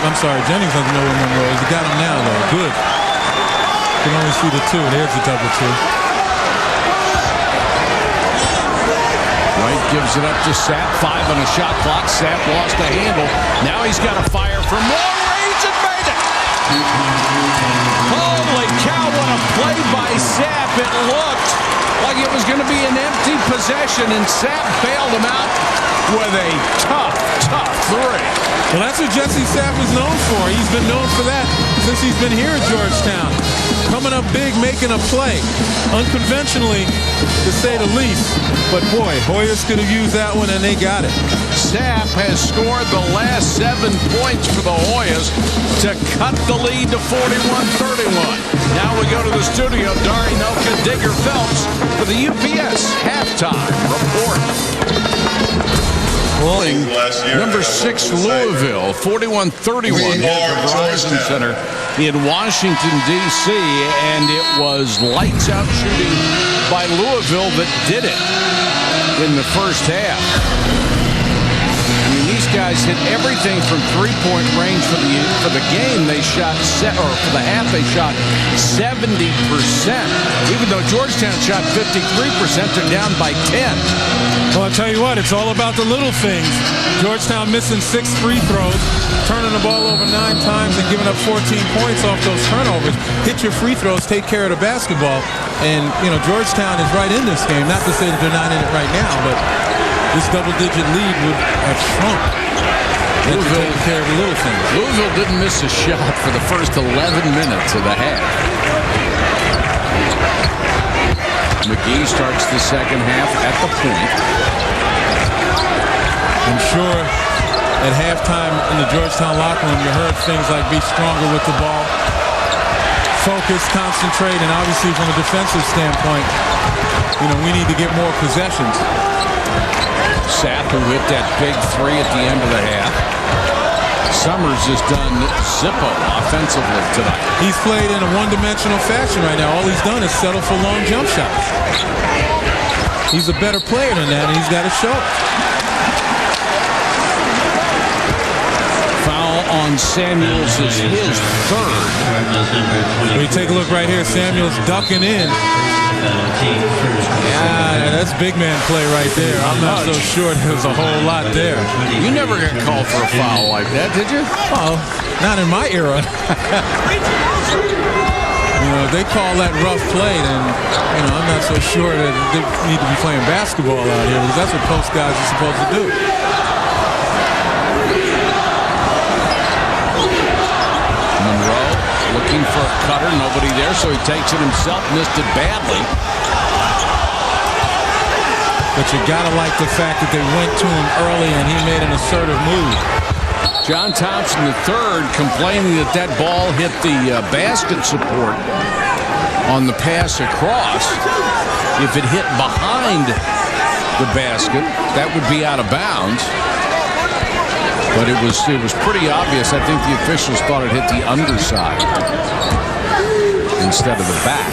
S2: I'm sorry, Jennings doesn't know where Monroe is. He got him now, though. Good. You can only see the two. There's the double two.
S1: White gives it up to Sapp. 5 on a shot clock. Sapp lost the handle. Now he's got to fire from long range and made it. Holy cow, what a play by Sapp. It looked like it was going to be an empty possession, and Sapp bailed him out with a tough three.
S2: Well, that's what Jesse Sapp is known for. He's been known for that since he's been here at Georgetown. Coming up big, making a play. Unconventionally, to say the least. But boy, Hoyas could have used that one, and they got it.
S1: Sapp has scored the last 7 points for the Hoyas to cut the lead to 41-31. Now we go to the studio. Dari Noka, Digger Phelps for the UPS halftime report. Number 6 Louisville, 41-31 here at the Verizon Center in Washington, D.C., and it was lights-out shooting by Louisville that did it in the first half. I mean, these guys hit everything from three-point range for the game. They shot for the half, they shot 70%. Even though Georgetown shot 53%, they're down by 10.
S2: Well, I'll tell you what, it's all about the little things. Georgetown missing 6 free throws, turning the ball over 9 times and giving up 14 points off those turnovers. Hit your free throws, take care of the basketball. And, you know, Georgetown is right in this game. Not to say that they're not in it right now, but this double-digit lead would have shrunk. Louisville taking care of the little things.
S1: Louisville didn't miss a shot for the first 11 minutes of the half. McGee starts the second half at the point.
S2: I'm sure at halftime in the Georgetown locker room, you heard things like be stronger with the ball, focus, concentrate, and obviously from a defensive standpoint, we need to get more possessions.
S1: Sapp, who hit that big three at the end of the half. Summers has done Zippo offensively tonight.
S2: He's played in a one-dimensional fashion right now. All he's done is settle for long jump shots. He's a better player than that, and he's got to show it.
S1: Foul on Samuels is his third.
S2: When you take a look right here, Samuels ducking in. Yeah, that's big man play right there. I'm not so sure there's a whole lot there.
S1: You never got called for a foul like that, did you?
S2: Well, not in my era. If they call that rough play, then I'm not so sure that they need to be playing basketball out here, because that's what post guys are supposed to do.
S1: Monroe looking for a cutter, nobody there, so he takes it himself, missed it badly.
S2: But you gotta like the fact that they went to him early and he made an assertive move.
S1: John Thompson III complaining that ball hit the basket support on the pass across. If it hit behind the basket, that would be out of bounds. But it was pretty obvious. I think the officials thought it hit the underside instead of the back.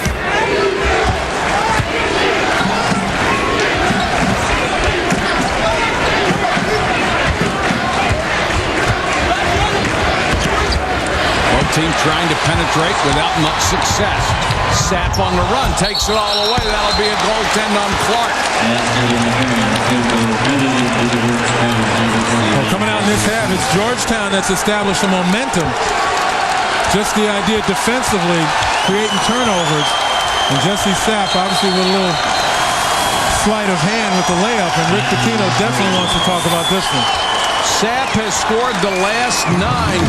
S1: Both teams trying to penetrate without much success. Sapp on the run, takes it all away. That'll be a goaltend on Clark.
S2: Well, coming out in this half, it's Georgetown that's established a momentum. Just the idea defensively, creating turnovers. And Jesse Sapp, obviously with a little sleight of hand with the layup, and Rick Pitino definitely wants to talk about this one.
S1: Sapp has scored the last 9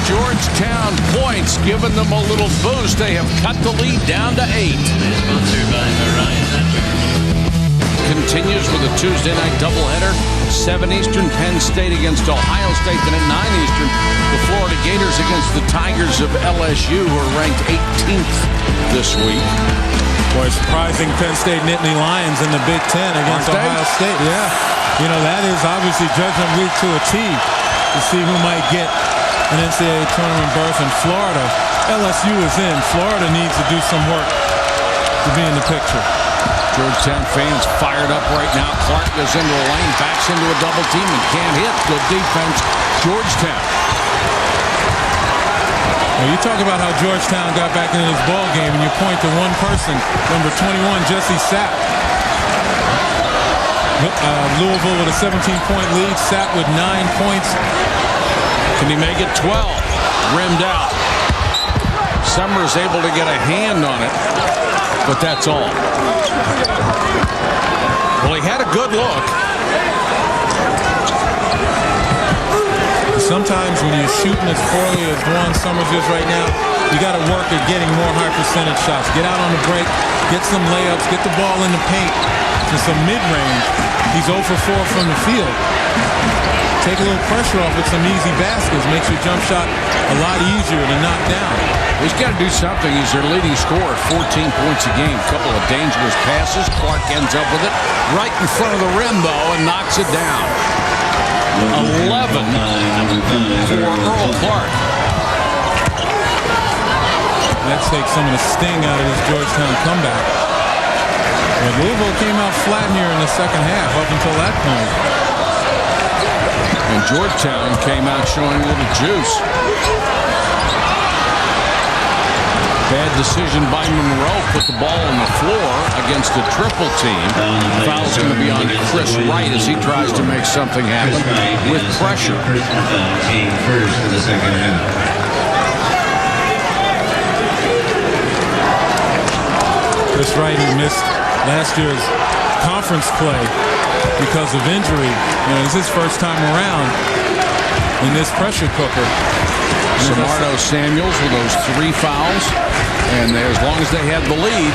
S1: Georgetown points, giving them a little boost. They have cut the lead down to 8. Continues with a Tuesday night doubleheader. 7 Eastern, Penn State against Ohio State. Then at 9 Eastern, the Florida Gators against the Tigers of LSU, who are ranked 18th this week.
S2: Boy, surprising Penn State Nittany Lions in the Big Ten against Ohio State. Yeah. That is obviously Judgment Week to a T, to see who might get an NCAA tournament berth in Florida. LSU is in. Florida needs to do some work to be in the picture.
S1: Georgetown fans fired up right now. Clark goes into a lane, backs into a double team, and can't hit. Good defense, Georgetown.
S2: Well, you talk about how Georgetown got back into this ball game, and you point to one person, number 21, Jesse Sapp. Louisville with a 17-point lead. Sapp with 9 points.
S1: Can he make it 12? Rimmed out. Summers able to get a hand on it, but that's all. Well, he had a good look.
S2: Sometimes when you're shooting as poorly as Juan Summers is right now, you got to work at getting more high percentage shots. Get out on the break, get some layups, get the ball in the paint to some mid-range. He's 0 for 4 from the field. Take a little pressure off with some easy baskets. Makes your jump shot a lot easier to knock down.
S1: He's got to do something. He's their leading scorer, 14 points a game. Couple of dangerous passes. Clark ends up with it right in front of the rim, though, and knocks it down. 11 for Earl Clark.
S2: That takes some of the sting out of this Georgetown comeback. And Louisville came out flat here in the second half up until that point.
S1: And Georgetown came out showing a little juice. Bad decision by Monroe. Put the ball on the floor against a triple team. Foul's going to be on Chris Wright as he tries to make something happen with pressure.
S3: First in the second half.
S2: Chris Wright, who missed last year's conference play because of injury. It's his first time around in this pressure cooker.
S1: Samardo Samuels with those 3 fouls. And as long as they had the lead,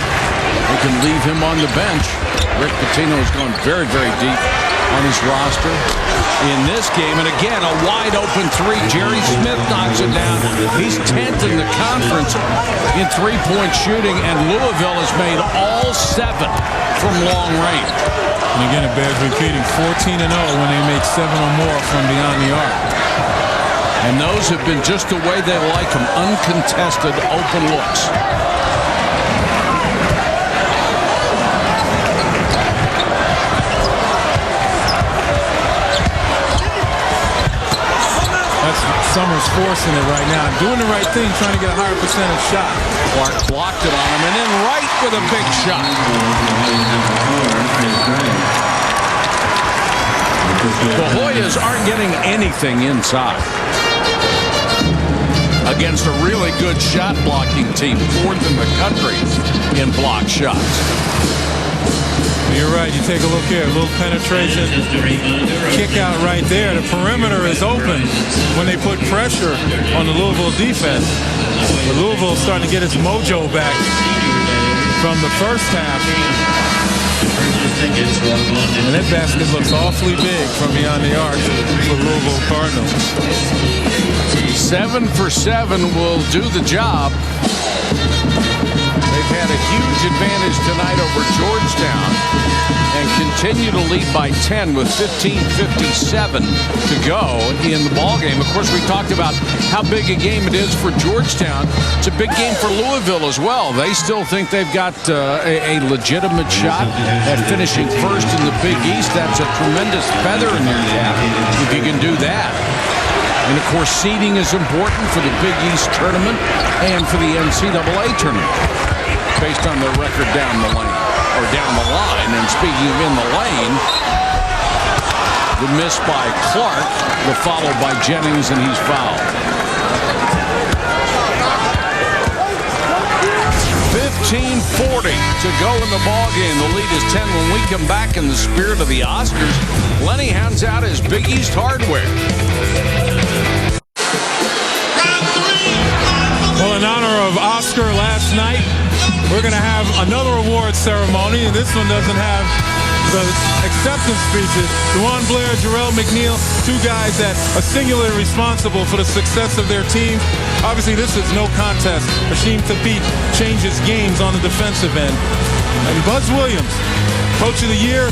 S1: They can leave him on the bench. Rick Pitino has gone very, very deep on his roster in this game. And again, a wide open three. Jerry Smith knocks it down. He's 10th in the conference in three-point shooting, and Louisville has made all 7 from long range.
S2: And again, it bears repeating, 14-0 when they make 7 or more from beyond the arc.
S1: And those have been just the way they like them, uncontested open looks.
S2: Summers forcing it right now, doing the right thing, trying to get a higher percentage shot.
S1: Clark blocked it on him, and then right with a big shot. The Hoyas aren't getting anything inside against a really good shot blocking team, 4th in the country in block shots.
S2: You're right. You take a look here. A little penetration. Kick out right there. The perimeter is open when they put pressure on the Louisville defense. But Louisville's starting to get its mojo back from the first half. And that basket looks awfully big from beyond the arc for Louisville Cardinals.
S1: 7 for 7 will do the job. They've had a huge advantage tonight over Georgetown and continue to lead by 10 with 15:57 to go in the ballgame. Of course, we talked about how big a game it is for Georgetown. It's a big game for Louisville as well. They still think they've got a legitimate shot at finishing first in the Big East. That's a tremendous feather in their cap if you can do that. And, of course, seeding is important for the Big East tournament and for the NCAA tournament based on their record down the lane, or down the line. And speaking of in the lane, the miss by Clark, the follow by Jennings, and he's fouled. 15:40 to go in the ballgame. The lead is 10. When we come back in the spirit of the Oscars, Lenny hands out his Big East hardware.
S2: Well, in honor of Oscar last night, we're going to have another award ceremony, and this one doesn't have the acceptance speeches. Dewan Blair, Jarrell McNeil, 2 guys that are singularly responsible for the success of their team. Obviously, this is no contest. Hasheem Thabeet changes games on the defensive end. And Buzz Williams, Coach of the Year,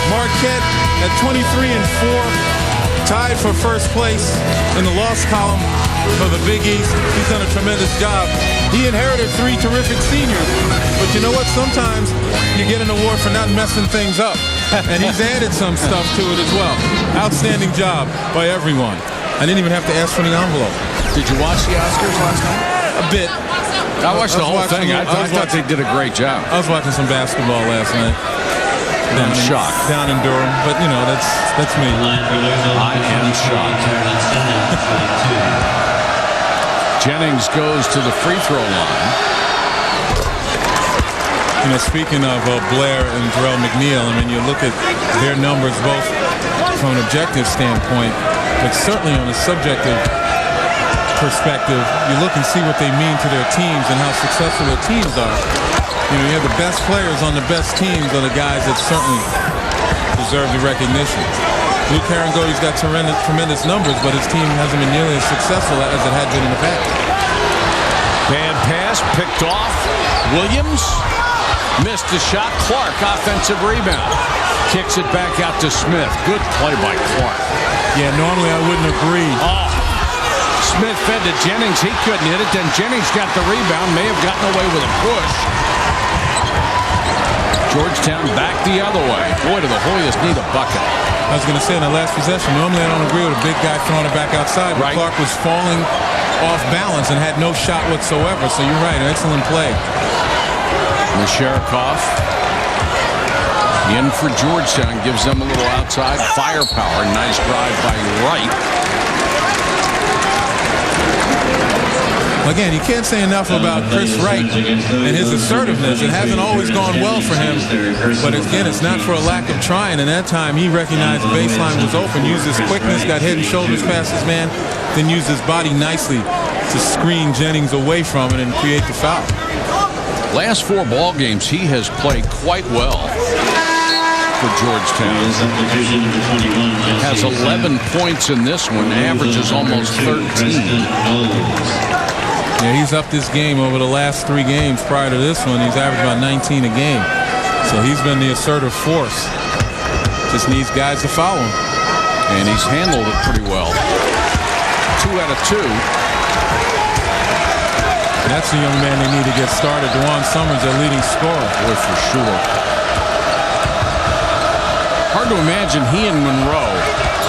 S2: Marquette at 23-4, tied for first place in the loss column for the Big East. He's done a tremendous job. He inherited 3 terrific seniors. But you know what? Sometimes you get an award for not messing things up. And he's added some stuff to it as well. Outstanding job by everyone. I didn't even have to ask for the envelope.
S1: Did you watch the Oscars last night?
S2: A bit.
S1: I watched the whole thing. I thought they did a great job.
S2: I was watching some basketball last night.
S1: I'm shocked.
S2: Down in Durham. But, you know, that's me.
S1: I am shocked. Jennings goes to the free throw line.
S2: You know, speaking of Blair and Jarrell McNeil, I mean, you look at their numbers both from an objective standpoint, but certainly on a subjective perspective, you look and see what they mean to their teams and how successful their teams are. You know, you have the best players on the best teams are the guys that certainly deserve the recognition. Luke Harangoti's got tremendous numbers, but his team hasn't been nearly as successful as it had been in the past.
S1: Bad pass, picked off. Williams missed the shot. Clark, offensive rebound. Kicks it back out to Smith. Good play by Clark.
S2: Yeah, normally I wouldn't agree.
S1: Oh, Smith fed to Jennings. He couldn't hit it. Then Jennings got the rebound. May have gotten away with a push. Georgetown back the other way. Boy, do the Hoyas need a bucket.
S2: I was going to say in the last possession, normally I don't agree with a big guy throwing it back outside, but
S1: right.
S2: Clark was falling off balance and had no shot whatsoever. So you're right, an excellent play.
S1: Masharikoff in for Georgetown, gives them a little outside firepower. Nice drive by Wright.
S2: Again, you can't say enough about Chris Wright and his assertiveness. It hasn't always gone well for him. But again, it's not for a lack of trying. And that time he recognized the baseline was open, used his quickness, got head and shoulders past his man, then used his body nicely to screen Jennings away from it and create the foul.
S1: last 4 ball games, he has played quite well for Georgetown. Has 11 points in this one, averages almost 13.
S2: Yeah, he's up this game over the last 3 games. Prior to this one, he's averaged about 19 a game. So he's been the assertive force. Just needs guys to follow him.
S1: And he's handled it pretty well. 2 out of 2.
S2: That's the young man they need to get started. DeJuan Summers, their leading scorer.
S1: Boy, for sure. Hard to imagine he and Monroe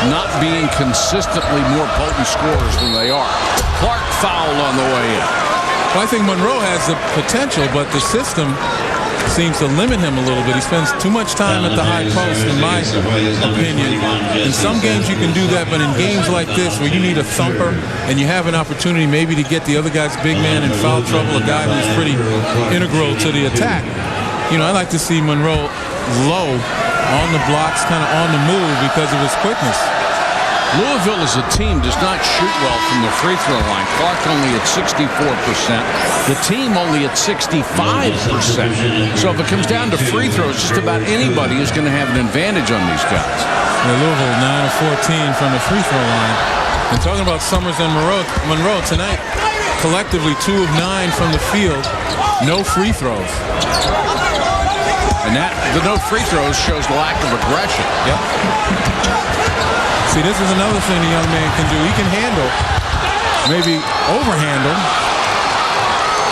S1: not being consistently more potent scorers than they are. Clark fouled on the way in.
S2: Well, I think Monroe has the potential, but the system seems to limit him a little bit. He spends too much time at the high post, in my opinion. In some games you can do that, but in games like this where you need a thumper and you have an opportunity maybe to get the other guy's big man in foul trouble, a guy who's pretty integral to the attack. You know, I like to see Monroe low on the blocks, kind of on the move because of his quickness.
S1: Louisville as a team does not shoot well from the free throw line. Clark only at 64%. The team only at 65%. So if it comes down to free throws, just about anybody is going to have an advantage on these guys.
S2: Yeah, Louisville 9 of 14 from the free throw line. And talking about Summers and Monroe tonight, collectively 2 of 9 from the field, no free throws.
S1: And that the no free throws shows lack of aggression.
S2: Yep. See, this is another thing the young man can do. He can handle, maybe overhandle.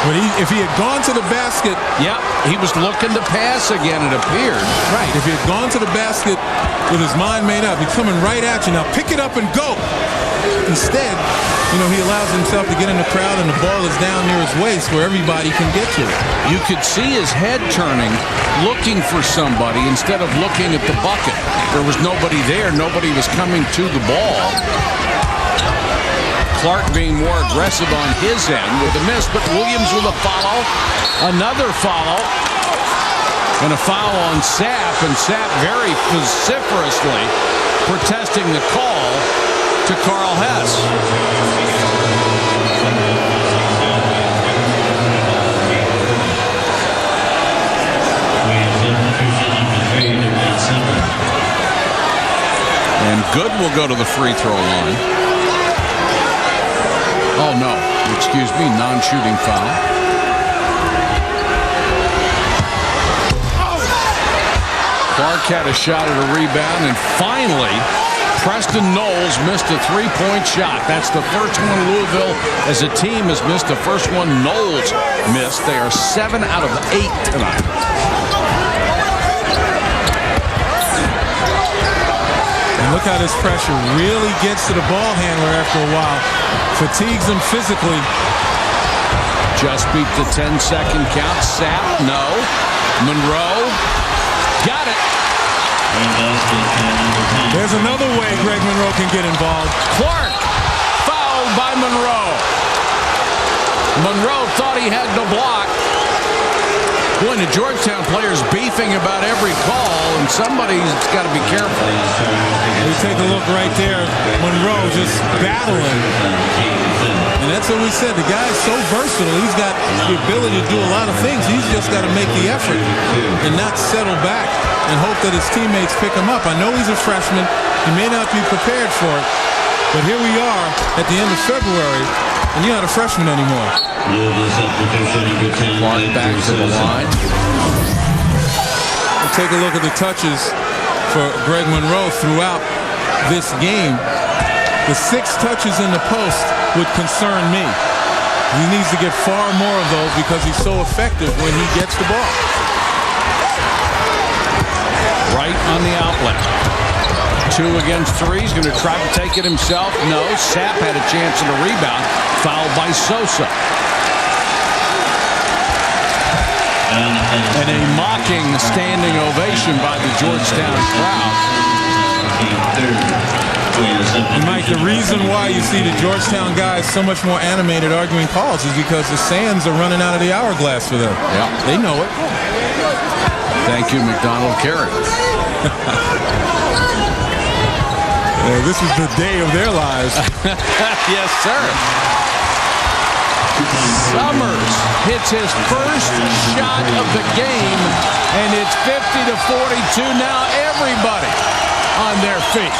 S2: But if he had gone to the basket.
S1: Yeah, he was looking to pass again, it appeared.
S2: Right. If he had gone to the basket with his mind made up, he's coming right at you. Now pick it up and go. Instead, you know, he allows himself to get in the crowd and the ball is down near his waist where everybody can get to it.
S1: You could see his head turning, looking for somebody instead of looking at the bucket. There was nobody there. Nobody was coming to the ball. Clark being more aggressive on his end with the miss, but Williams with a follow. Another follow. And a foul on Sapp, and Sapp very vociferously protesting the call to Carl Hess. And Good will go to the free throw line. Oh, no. Excuse me. Non-shooting foul. Clark had a shot at a rebound, and finally, Preston Knowles missed a three-point shot. That's the first one Louisville, as a team, has missed. The first one Knowles missed. They are 7 out of 8 tonight.
S2: Look how this pressure really gets to the ball handler after a while. Fatigues him physically.
S1: Just beat the 10-second count. Sapp, no. Monroe, got it.
S2: There's another way Greg Monroe can get involved.
S1: Clark, fouled by Monroe. Monroe thought he had the block. Boy, the Georgetown players beefing about every call, and somebody's got to be careful.
S2: We take a look right there. Monroe just battling. And that's what we said. The guy's so versatile. He's got the ability to do a lot of things. He's just got to make the effort and not settle back and hope that his teammates pick him up. I know he's a freshman. He may not be prepared for it. But here we are at the end of February, and you're not a freshman anymore.
S1: Clark back to the line.
S2: We'll take a look at the touches for Greg Monroe throughout this game. The 6 touches in the post would concern me. He needs to get far more of those because he's so effective when he gets the ball.
S1: Right on the outlet. 2 against 3. He's going to try to take it himself. No. Sapp had a chance at a rebound. Fouled by Sosa. And a mocking standing ovation by the Georgetown crowd.
S2: And Mike, the reason why you see the Georgetown guys so much more animated arguing calls is because the sands are running out of the hourglass for them.
S1: Yeah.
S2: They know it.
S1: Thank you, McDonald Carey.
S2: This is the day of their lives.
S1: Yes, sir. Summers hits his first shot punt of the game, and it's 50-42 now. Everybody on their feet.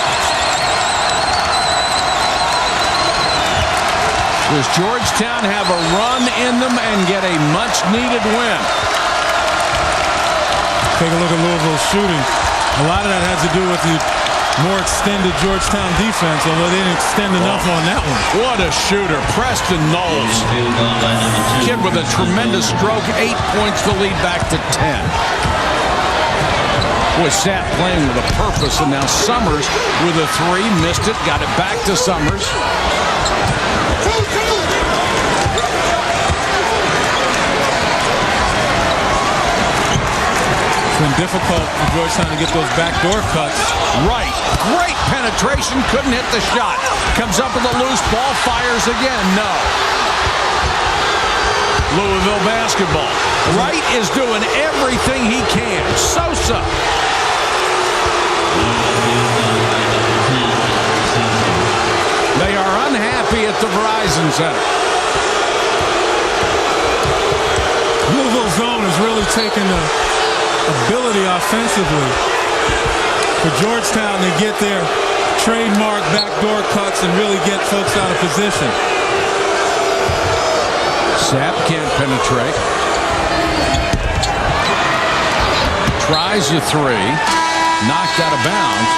S1: Does Georgetown have a run in them and get a much-needed win?
S2: Take a look at Louisville's shooting. A lot of that has to do with the more extended Georgetown defense, although they didn't extend enough on that one.
S1: What a shooter. Preston Knowles. Kid with a tremendous stroke. 8 points to lead back to 10. Boy, Sapp playing with a purpose, and now Summers with a three. Missed it. Got it back to Summers.
S2: Been difficult for Georgetown to get those backdoor cuts.
S1: Right. Great penetration. Couldn't hit the shot. Comes up with a loose ball. Fires again. No. Louisville basketball. Wright is doing everything he can. Sosa. They are unhappy at the Verizon Center.
S2: Louisville zone has really taken the ability offensively for Georgetown to get their trademark backdoor cuts and really get folks out of position.
S1: Sapp can't penetrate. Tries a three. Knocked out of bounds.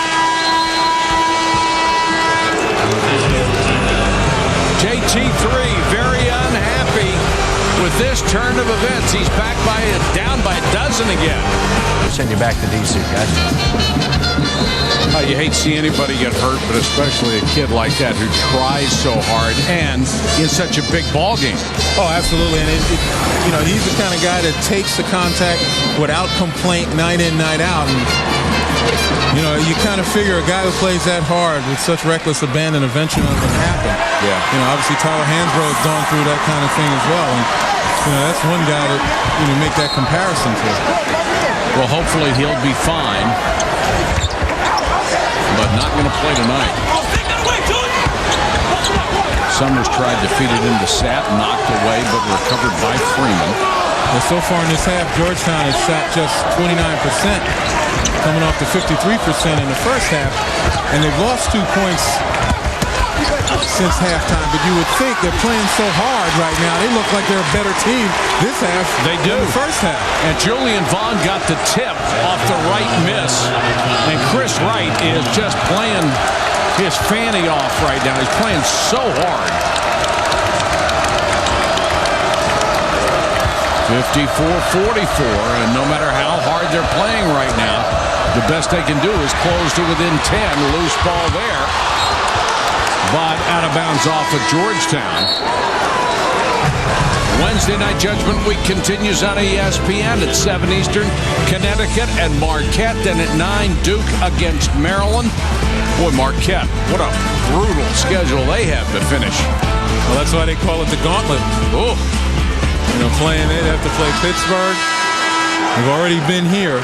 S1: JT3 very unhappy with this turn of events. He's back down by a dozen again.
S7: Send you back to DC, guys.
S1: You hate to see anybody get hurt, but especially a kid like that who tries so hard and in such a big ball game.
S2: Oh, absolutely. And he's the kind of guy that takes the contact without complaint night in, night out. And you kind of figure a guy who plays that hard with such reckless abandon eventually going to happen.
S1: Yeah.
S2: Obviously Tyler Hansbrough has gone through that kind of thing as well. And that's one guy that make that comparison to.
S1: Well, hopefully he'll be fine, but not going to play tonight. Summers tried to feed it into Sapp, knocked away, but recovered by Freeman.
S2: Well, so far in this half, Georgetown has shot just 29%, coming off to 53% in the first half, and they've lost 2 points since halftime. But you would think they're playing so hard right now. They look like they're a better team this half
S1: they do.
S2: than the first half.
S1: And Julian Vaughn got the tip off the right miss, and Chris Wright is just playing his fanny off right now. He's playing so hard. 54-44, and no matter how hard they're playing right now, the best they can do is close to within 10. Loose ball there, but out of bounds off of Georgetown. Wednesday Night Judgment Week continues on ESPN at 7 Eastern. Connecticut and Marquette. Then at 9, Duke against Maryland. Boy, Marquette, what a brutal schedule they have to finish.
S2: Well, that's why they call it the gauntlet.
S1: Oh.
S2: Playing it, have to play Pittsburgh. They've already been here.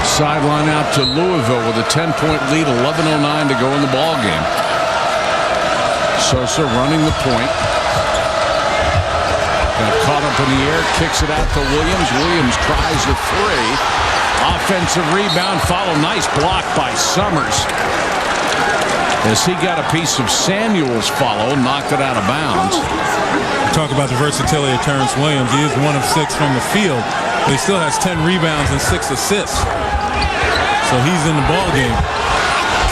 S1: Sideline out to Louisville with a 10-point lead, 11:09 to go in the ball game. Sosa running the point. Got caught up in the air, kicks it out to Williams. Williams tries a three. Offensive rebound, follow. Nice block by Summers. As he got a piece of Samuel's follow, knocked it out of bounds.
S2: Talk about the versatility of Terrence Williams. He is 1 of 6 from the field. But he still has 10 rebounds and 6 assists. So he's in the ball game.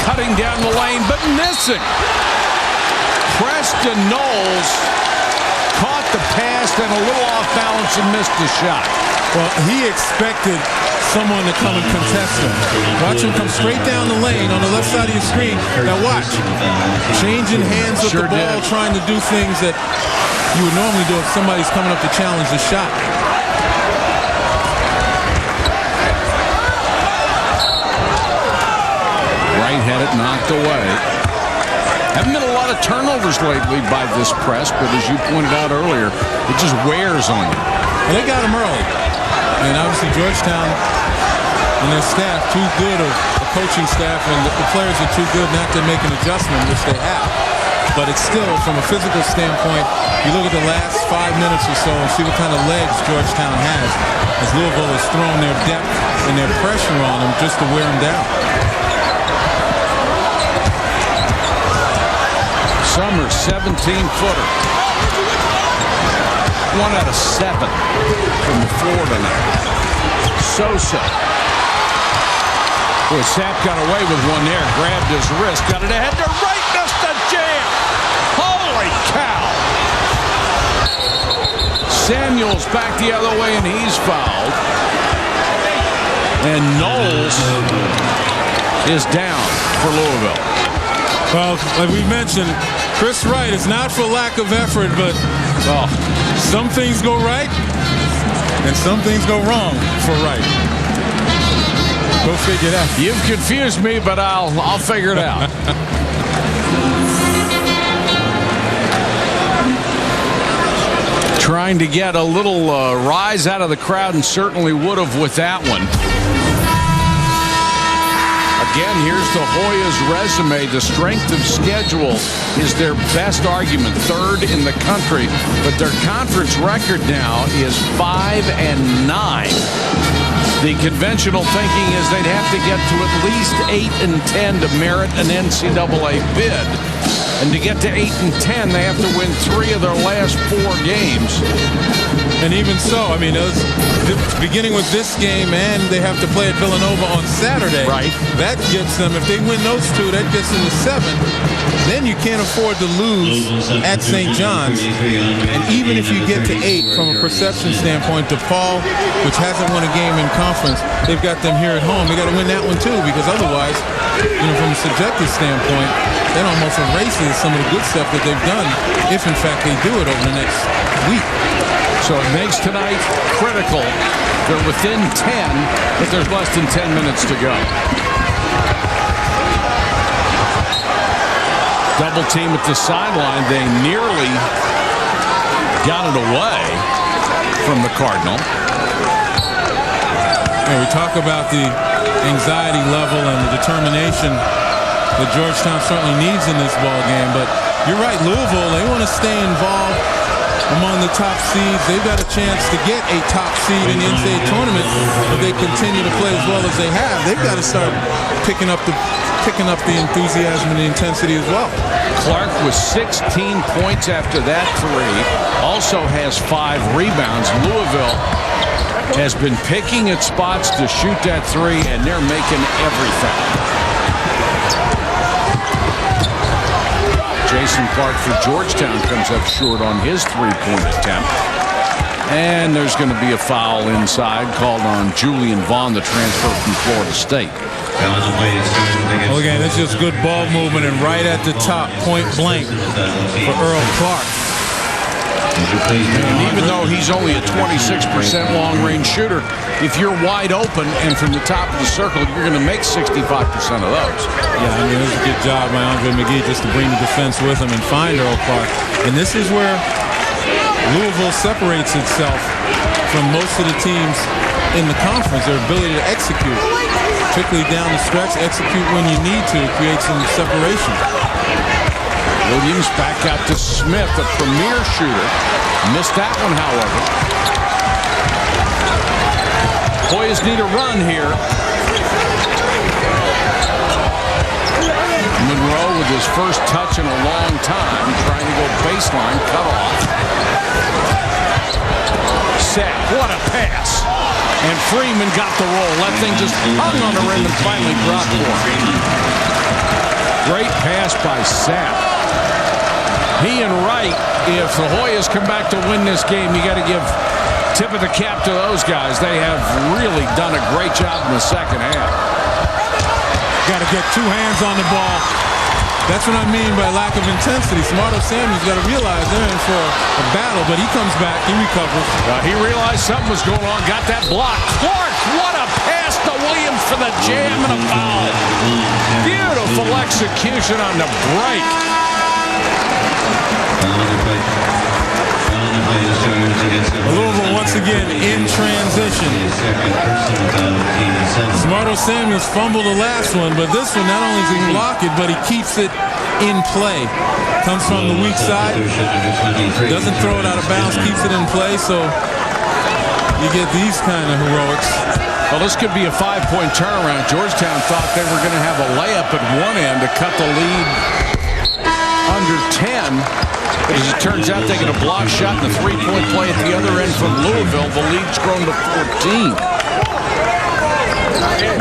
S1: Cutting down the lane, but missing. Preston Knowles caught the pass and a little off balance and missed the shot.
S2: Well, he expected someone to come and contest him. Watch him come straight down the lane on the left side of your screen. Now watch. Changing hands with the ball, trying to do things that you would normally do if somebody's coming up to challenge the shot.
S1: Wright had it knocked away. Haven't been a lot of turnovers lately by this press, but as you pointed out earlier, it just wears on you.
S2: Well, they got him early. And obviously Georgetown and their staff too good of a coaching staff and the players are too good not to make an adjustment, which they have. But it's still, from a physical standpoint, you look at the last 5 minutes or so and see what kind of legs Georgetown has as Louisville has thrown their depth and their pressure on them just to wear them down.
S1: Summer, 17-footer. 1 out of 7 from the floor tonight. Sosa. Boy, Sapp got away with one there. Grabbed his wrist. Got it ahead to right. Missed the jam. Holy cow. Samuels back the other way, and he's fouled. And Knowles is down for Louisville.
S2: Well, like we mentioned, Chris Wright, it's not for lack of effort, but some things go right and some things go wrong for Wright. Go figure it out.
S1: You've confused me, but I'll figure it out. Trying to get a little rise out of the crowd, and certainly would have with that one. Again, here's the Hoyas' resume. The strength of schedule is their best argument, 3rd in the country, but their conference record now is 5-9. The conventional thinking is they'd have to get to at least 8-10 to merit an NCAA bid. And to get to 8-10, they have to win 3 of their last 4 games.
S2: And even so, I mean, beginning with this game, and they have to play at Villanova on Saturday.
S1: Right.
S2: That gets them, if they win those 2, that gets them to 7. Then you can't afford to lose at St. John's. And even if you get to 8 from a perception standpoint, DePaul, which hasn't won a game in conference, they've got them here at home. They got to win that one too, because otherwise, from a subjective standpoint, that almost erases some of the good stuff that they've done, if in fact they do it over the next week.
S1: So it makes tonight critical. They're within 10, but there's less than 10 minutes to go. Double team at the sideline. They nearly got it away from the Cardinal.
S2: Yeah, we talk about the anxiety level and the determination that Georgetown certainly needs in this ball game, but you're right, Louisville, they want to stay involved among the top seeds. They've got a chance to get a top seed in the NCAA tournament if they continue to play as well as they have. They've got to start picking up the enthusiasm and the intensity as well.
S1: Clark with 16 points after that 3. Also has 5 rebounds. Louisville has been picking its spots to shoot that 3, and they're making everything. Jason Clark for Georgetown comes up short on his 3-point attempt. And there's going to be a foul inside called on Julian Vaughn, the transfer from Florida State.
S2: Well, again, it's just good ball movement, and right at the top, point blank for Earl Clark.
S1: And even though he's only a 26% long-range shooter, if you're wide open and from the top of the circle, you're going to make 65% of those.
S2: Yeah, I mean, it was a good job by Andre McGee just to bring the defense with him and find Earl Clark. And this is where Louisville separates itself from most of the teams in the conference, their ability to execute, particularly down the stretch, execute when you need to create some separation.
S1: Williams back out to Smith, a premier shooter. Missed that one, however. Hoyas need a run here. Monroe with his first touch in a long time, trying to go baseline, cut off. Set, what a pass. And Freeman got the roll. That thing just hung on the rim and finally dropped for him. Great pass by Sapp. He and Wright, if the Hoyas come back to win this game, you got to give tip of the cap to those guys. They have really done a great job in the second half.
S2: Got to get 2 hands on the ball. That's what I mean by lack of intensity. Smarto Samuel's got to realize they're in for a battle, but he comes back, he recovers.
S1: He realized something was going on, got that block. Clark, what a pass to Williams for the jam and a foul. Beautiful execution on the break.
S2: Louisville once again in transition. Smarto Samuels fumbled the last one, but this one not only does he block it, but he keeps it in play. Comes from the weak side, doesn't throw it out of bounds, keeps it in play, so you get these kind of heroics.
S1: Well, this could be a 5-point turnaround. Georgetown thought they were going to have a layup at one end to cut the lead under 10. But as it turns out, they get a block shot and a 3-point play at the other end from Louisville. The lead's grown to 14.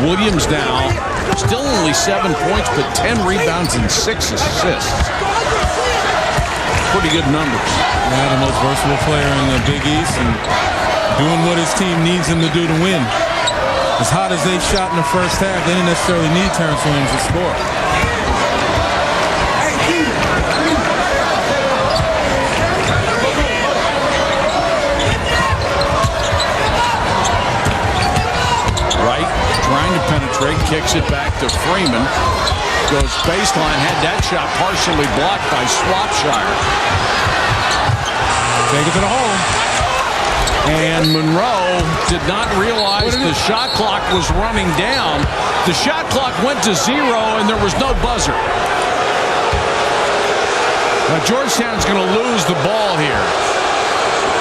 S1: Williams now still only 7 points, but 10 rebounds and 6 assists. Pretty good numbers.
S2: Yeah, the most versatile player in the Big East and doing what his team needs him to do to win. As hot as they shot in the first half, they didn't necessarily need Terrence Williams to score.
S1: Wright trying to penetrate, kicks it back to Freeman. Goes baseline, had that shot partially blocked by Swapshire.
S2: Take it to the hole.
S1: And Monroe did not realize the shot clock was running down. The shot clock went to 0 and there was no buzzer. Now Georgetown's going to lose the ball here.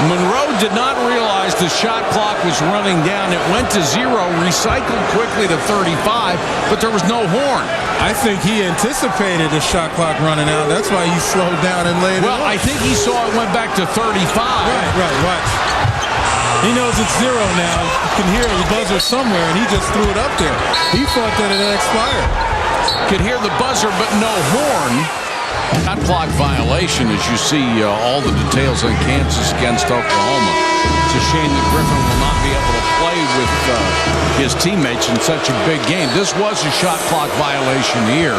S1: Monroe did not realize the shot clock was running down. It went to 0, recycled quickly to 35, but there was no horn.
S2: I think he anticipated the shot clock running out. That's why he slowed down and laid it
S1: Well,
S2: off.
S1: I think he saw it went back to 35.
S2: Right, watch. He knows it's 0 now. You can hear the buzzer somewhere, and he just threw it up there. He thought that it had expired.
S1: Could hear the buzzer, but no horn. Shot clock violation, as you see all the details on Kansas against Oklahoma. It's a shame that Griffin will not be able to play with his teammates in such a big game. This was a shot clock violation here.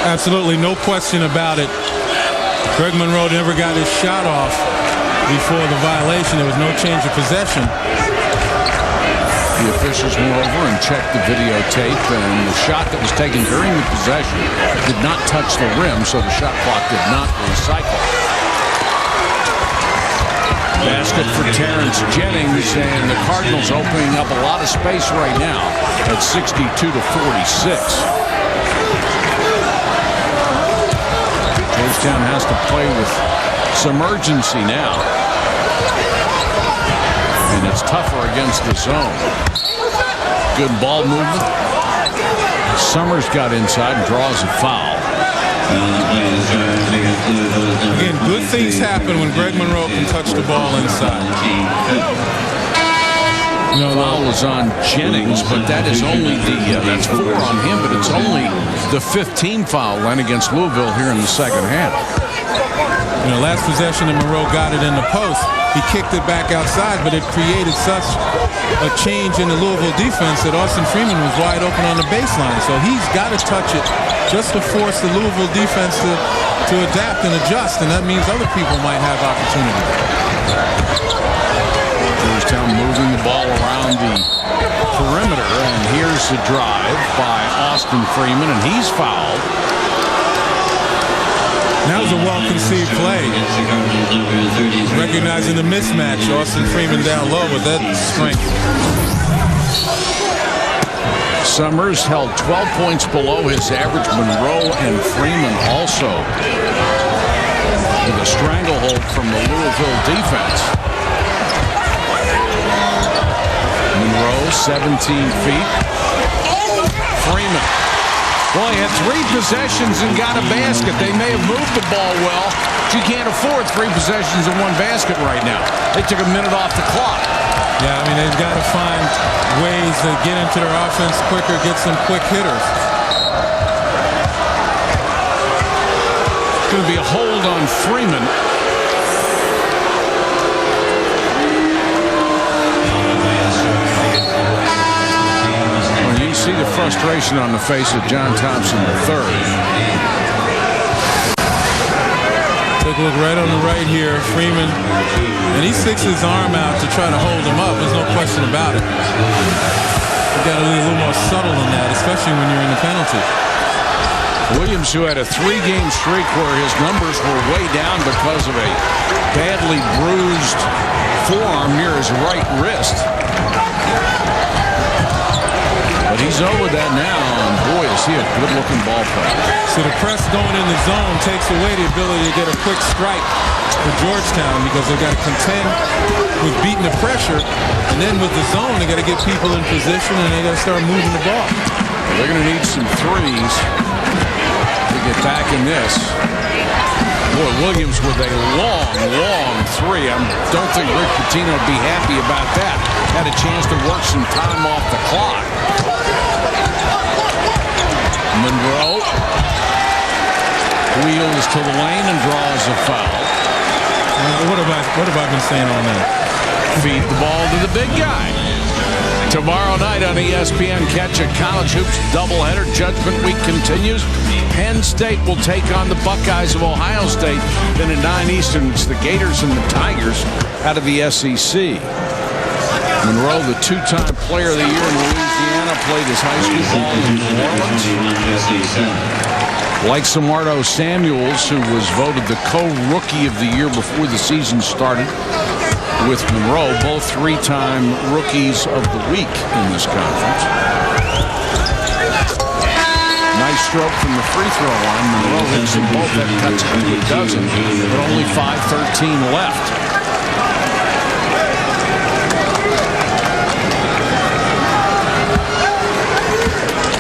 S2: Absolutely, no question about it. Greg Monroe never got his shot off before the violation. There was no change of possession.
S1: The officials went over and checked the videotape, and the shot that was taken during the possession did not touch the rim, so the shot clock did not recycle. Basket for Terrence Jennings, and the Cardinals opening up a lot of space right now at 62 to 46. Georgetown has to play with some urgency now. And it's tougher against the zone. Good ball movement. Summers got inside and draws a foul.
S2: Again, good things happen when Greg Monroe can touch the ball inside.
S1: The foul is on Jennings, but that is only that's 4 on him, but it's only the 15th foul line against Louisville here in the second half.
S2: Last possession, and Monroe got it in the post. He kicked it back outside, but it created such a change in the Louisville defense that Austin Freeman was wide open on the baseline. So he's got to touch it just to force the Louisville defense to adapt and adjust, and that means other people might have opportunity.
S1: Georgetown moving the ball around the perimeter, and here's the drive by Austin Freeman, and he's fouled.
S2: That was a well-conceived play. Recognizing the mismatch, Austin Freeman down low with that strength.
S1: Summers held 12 points below his average. Monroe and Freeman also with a stranglehold from the Louisville defense. Monroe, 17 feet. Freeman. Well, he had 3 possessions and got a basket. They may have moved the ball well, but you can't afford 3 possessions and 1 basket right now. They took a minute off the clock.
S2: Yeah, I mean, they've got to find ways to get into their offense quicker, get some quick hitters.
S1: It's going to be a hold on Freeman. See the frustration on the face of John Thompson III.
S2: Take a look right on the right here, Freeman, and he sticks his arm out to try to hold him up. There's no question about it. You got to be a little more subtle than that, especially when you're in the penalty.
S1: Williams, who had a 3-game streak where his numbers were way down because of a badly bruised forearm near his right wrist. But he's over that now, and boy, is he a good-looking ball player.
S2: So the press going in the zone takes away the ability to get a quick strike for Georgetown because they've got to contend with beating the pressure, and then with the zone, they got to get people in position and they got to start moving the ball.
S1: They're going to need some threes to get back in this. Boy, Williams with a long three. I don't think Rick Pitino would be happy about that. Had a chance to work some time off the clock. Monroe wheels to the lane and draws a foul.
S2: What have I been saying on that?
S1: Feed the ball to the big guy. Tomorrow night on ESPN, catch a college hoops doubleheader. Judgment Week continues. Penn State will take on the Buckeyes of Ohio State. Then at 9 Eastern, it's the Gators and the Tigers out of the SEC. Monroe, the 2-time Player of the Year in Louisiana, played his high school ball in New Orleans. Like Samardo Samuels, who was voted the co-rookie of the year before the season started with Monroe, both 3-time rookies of the week in this conference. Nice stroke from the free throw line. Monroe hits them both. That cuts to a dozen, but only 5:13 left.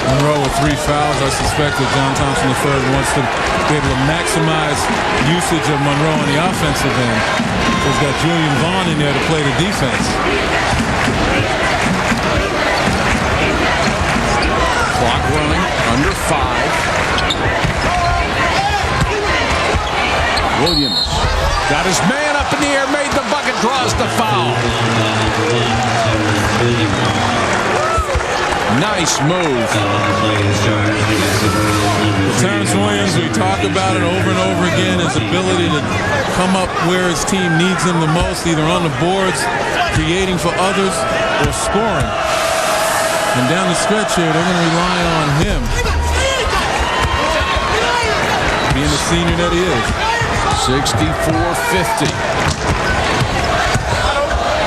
S2: Monroe with 3 fouls. I suspect that John Thompson III wants to be able to maximize usage of Monroe on the offensive end. He's got Julian Vaughn in there to play the defense.
S1: Clock running, under 5. Williams got his man up in the air, made the bucket, draws the foul. Nice move.
S2: Terrence Williams, we talk about it over and over again, his ability to come up where his team needs him the most, either on the boards, creating for others, or scoring. And down the stretch here, they're going to rely on him, being the senior that he is.
S1: 64-50.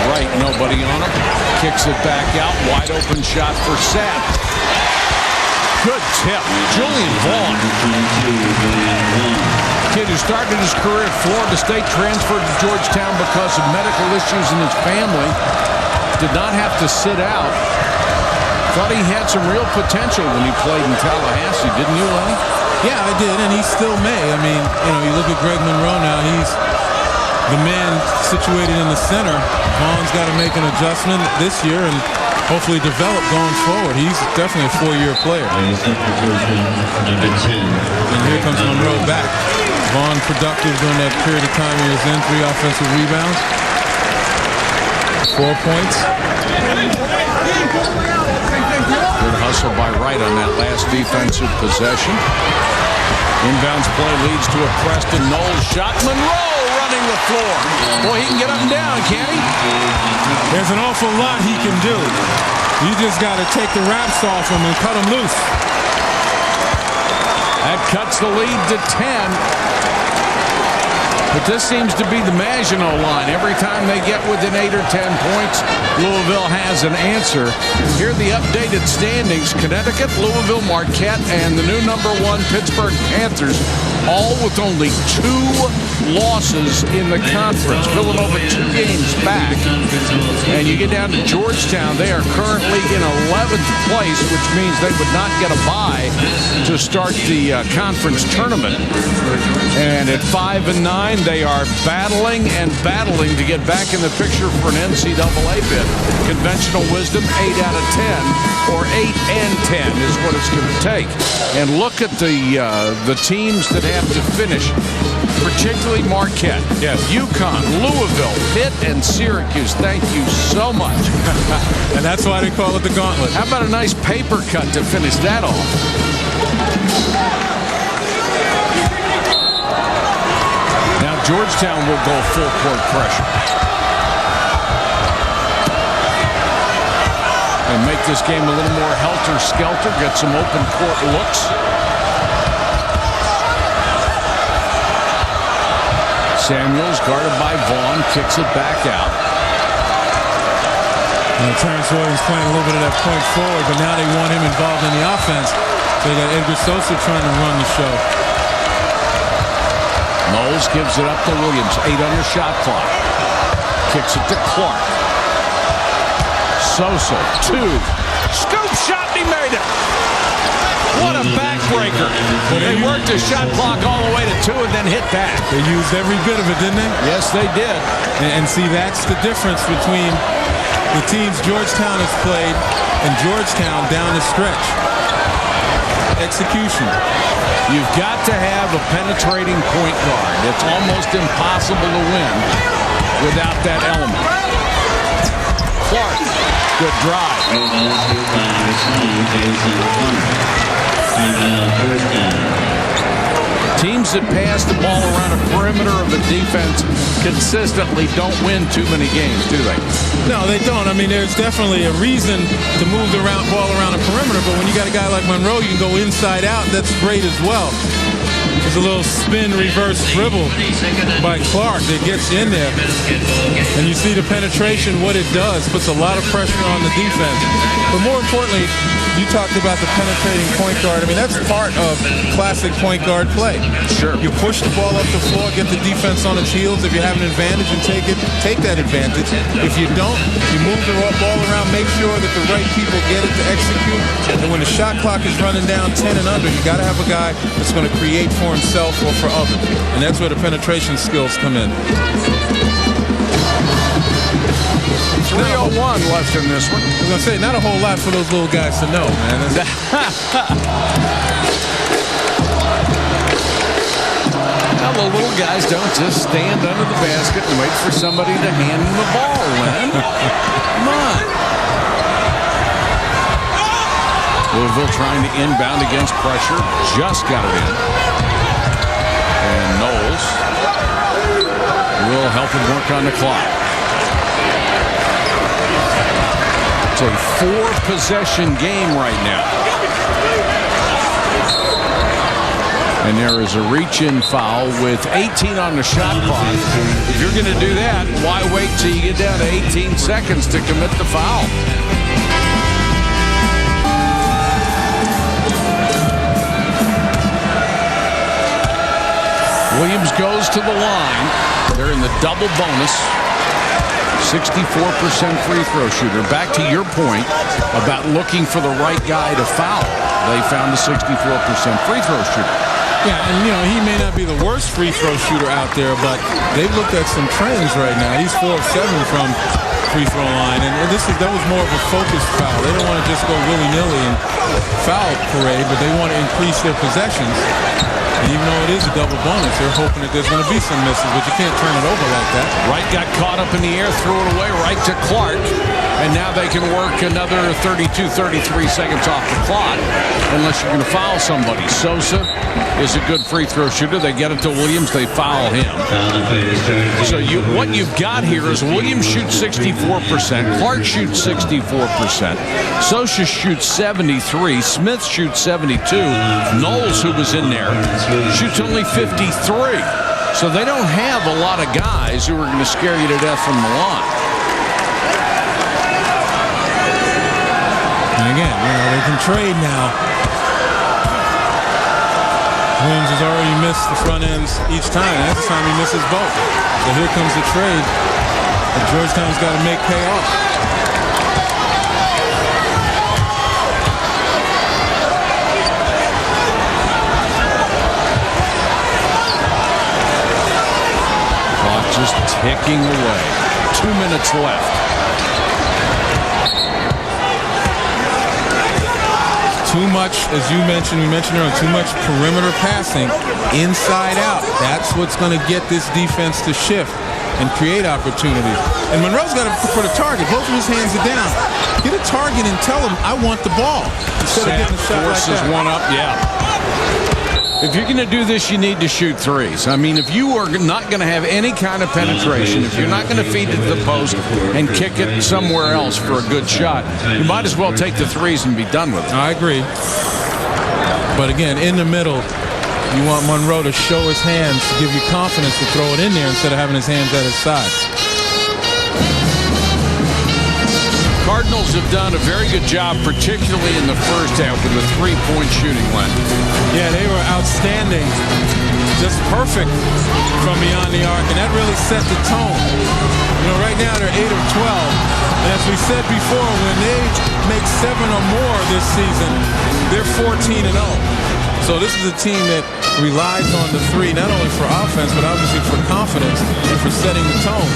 S1: Right, nobody on him. Kicks it back out. Wide open shot for Sapp. Good tip. Julian Vaughn. Kid who started his career at Florida State, transferred to Georgetown because of medical issues in his family. Did not have to sit out. Thought he had some real potential when he played in Tallahassee, didn't you, Lenny?
S2: Yeah, I did, and he still may. I mean, you look at Greg Monroe now, he's the man situated in the center. Vaughn's got to make an adjustment this year and hopefully develop going forward. He's definitely a 4-year player. And here comes Monroe back. Vaughn productive during that period of time he was in. 3 offensive rebounds. 4 points.
S1: Good hustle by Wright on that last defensive possession. Inbounds play leads to a Preston Knowles shot. Monroe running the floor. Boy, he can get up and down, can't he?
S2: There's an awful lot he can do. You just got to take the wraps off him and cut him loose.
S1: That cuts the lead to 10. But this seems to be the Maginot line. Every time they get within 8 or 10 points, Louisville has an answer. Here are the updated standings. Connecticut, Louisville, Marquette, and the new #1 Pittsburgh Panthers, all with only 2 losses in the conference. Villanova 2 games back. And you get down to Georgetown. They are currently in 11th place, which means they would not get a bye to start the conference tournament. And at 5-9, they are battling and battling to get back in the picture for an NCAA bid. Conventional wisdom, 8 out of 10, or 8 and 10 is what it's going to take. And look at the teams that have to finish, particularly Marquette, UConn, Louisville, Pitt, and Syracuse. Thank you so much.
S2: And that's why they call it the gauntlet.
S1: How about a nice paper cut to finish that off? Now Georgetown will go full court pressure. And make this game a little more helter-skelter, get some open court looks. Samuels, guarded by Vaughn, kicks it back out.
S2: Terrence Williams playing a little bit of that point forward, but now they want him involved in the offense. They got Edgar Sosa trying to run the show.
S1: Knowles gives it up to Williams. 8 on the shot clock. Kicks it to Clark. Sosa, 2. Scoop shot, and he made it. What a backbreaker. They worked the shot clock all the way to 2 and then hit that.
S2: They used every bit of it, didn't they?
S1: Yes, they did.
S2: And see, that's the difference between the teams Georgetown has played and Georgetown down the stretch. Execution.
S1: You've got to have a penetrating point guard. It's almost impossible to win without that element. Clark, good drive. Teams that pass the ball around a perimeter of the defense consistently don't win too many games, do they?
S2: No, they don't. I mean, there's definitely a reason to move the ball around a perimeter, but when you got a guy like Monroe, you can go inside out. That's great as well. There's a little spin reverse dribble by Clark that gets in there. And you see the penetration, what it does, puts a lot of pressure on the defense. But more importantly, you talked about the penetrating point guard. I mean, that's part of classic point guard play.
S1: Sure.
S2: You push the ball up the floor, get the defense on its heels. If you have an advantage and take that advantage. If you don't, you move the ball around, make sure that the right people get it to execute. And when the shot clock is running down 10 and under, you got to have a guy that's going to create for himself or for others. And that's where the penetration skills come in.
S1: 3:01 left in this one.
S2: I was going to say, not a whole lot for those little guys to know, man.
S1: Now, the little guys don't just stand under the basket and wait for somebody to hand them the ball, Len. Come on. Louisville trying to inbound against pressure. Just got it in. And Knowles will help him work on the clock. It's a 4-possession game right now. And there is a reach-in foul with 18 on the shot clock. If you're going to do that, why wait till you get down to 18 seconds to commit the foul? Williams goes to the line. They're in the double bonus. 64% free throw shooter. Back to your point about looking for the right guy to foul. They found the 64% free throw shooter.
S2: Yeah, and he may not be the worst free throw shooter out there, but they've looked at some trends right now. He's 4 of 7 from free throw line, and that was more of a focused foul. They don't want to just go willy-nilly and foul parade, but they want to increase their possessions. And even though it is a double bonus, they're hoping that there's going to be some misses, but you can't turn it over like that.
S1: Wright got caught up in the air, threw it away right to Clark. And now they can work another 32, 33 seconds off the clock unless you're going to foul somebody. Sosa is a good free throw shooter. They get it to Williams. They foul him. So what you've got here is Williams shoots 64%. Clark shoots 64%. Sosa shoots 73. Smith shoots 72. Knowles, who was in there, shoots only 53. So they don't have a lot of guys who are going to scare you to death from the line.
S2: And again, they can trade now. Williams has already missed the front ends each time. That's the time he misses both. So here comes the trade that Georgetown's got to make pay off.
S1: Clock just ticking away. 2 minutes left.
S2: Too much, as you mentioned, we mentioned earlier, too much perimeter passing inside out. That's what's going to get this defense to shift and create opportunities. And Monroe's got to put a target. Both of his hands are down. Get a target and tell him, I want the ball. Instead of getting a shot like that.
S1: One up, yeah. If you're going to do this, you need to shoot threes. I mean, if you are not going to have any kind of penetration, if you're not going to feed it to the post and kick it somewhere else for a good shot, you might as well take the threes and be done with it.
S2: I agree. But again, in the middle, You want Monroe to show his hands, to give you confidence to throw it in there instead of having his hands at his side.
S1: Cardinals have done a very good job, particularly in the first half with the three-point shooting, Len.
S2: Yeah, they were outstanding. Just perfect from beyond the arc, and that really set the tone. You know, right now they're 8 of 12. And as we said before, when they make 7 or more this season, they're 14-0. So this is a team that relies on the three, not only for offense, but obviously for confidence and for setting the tone.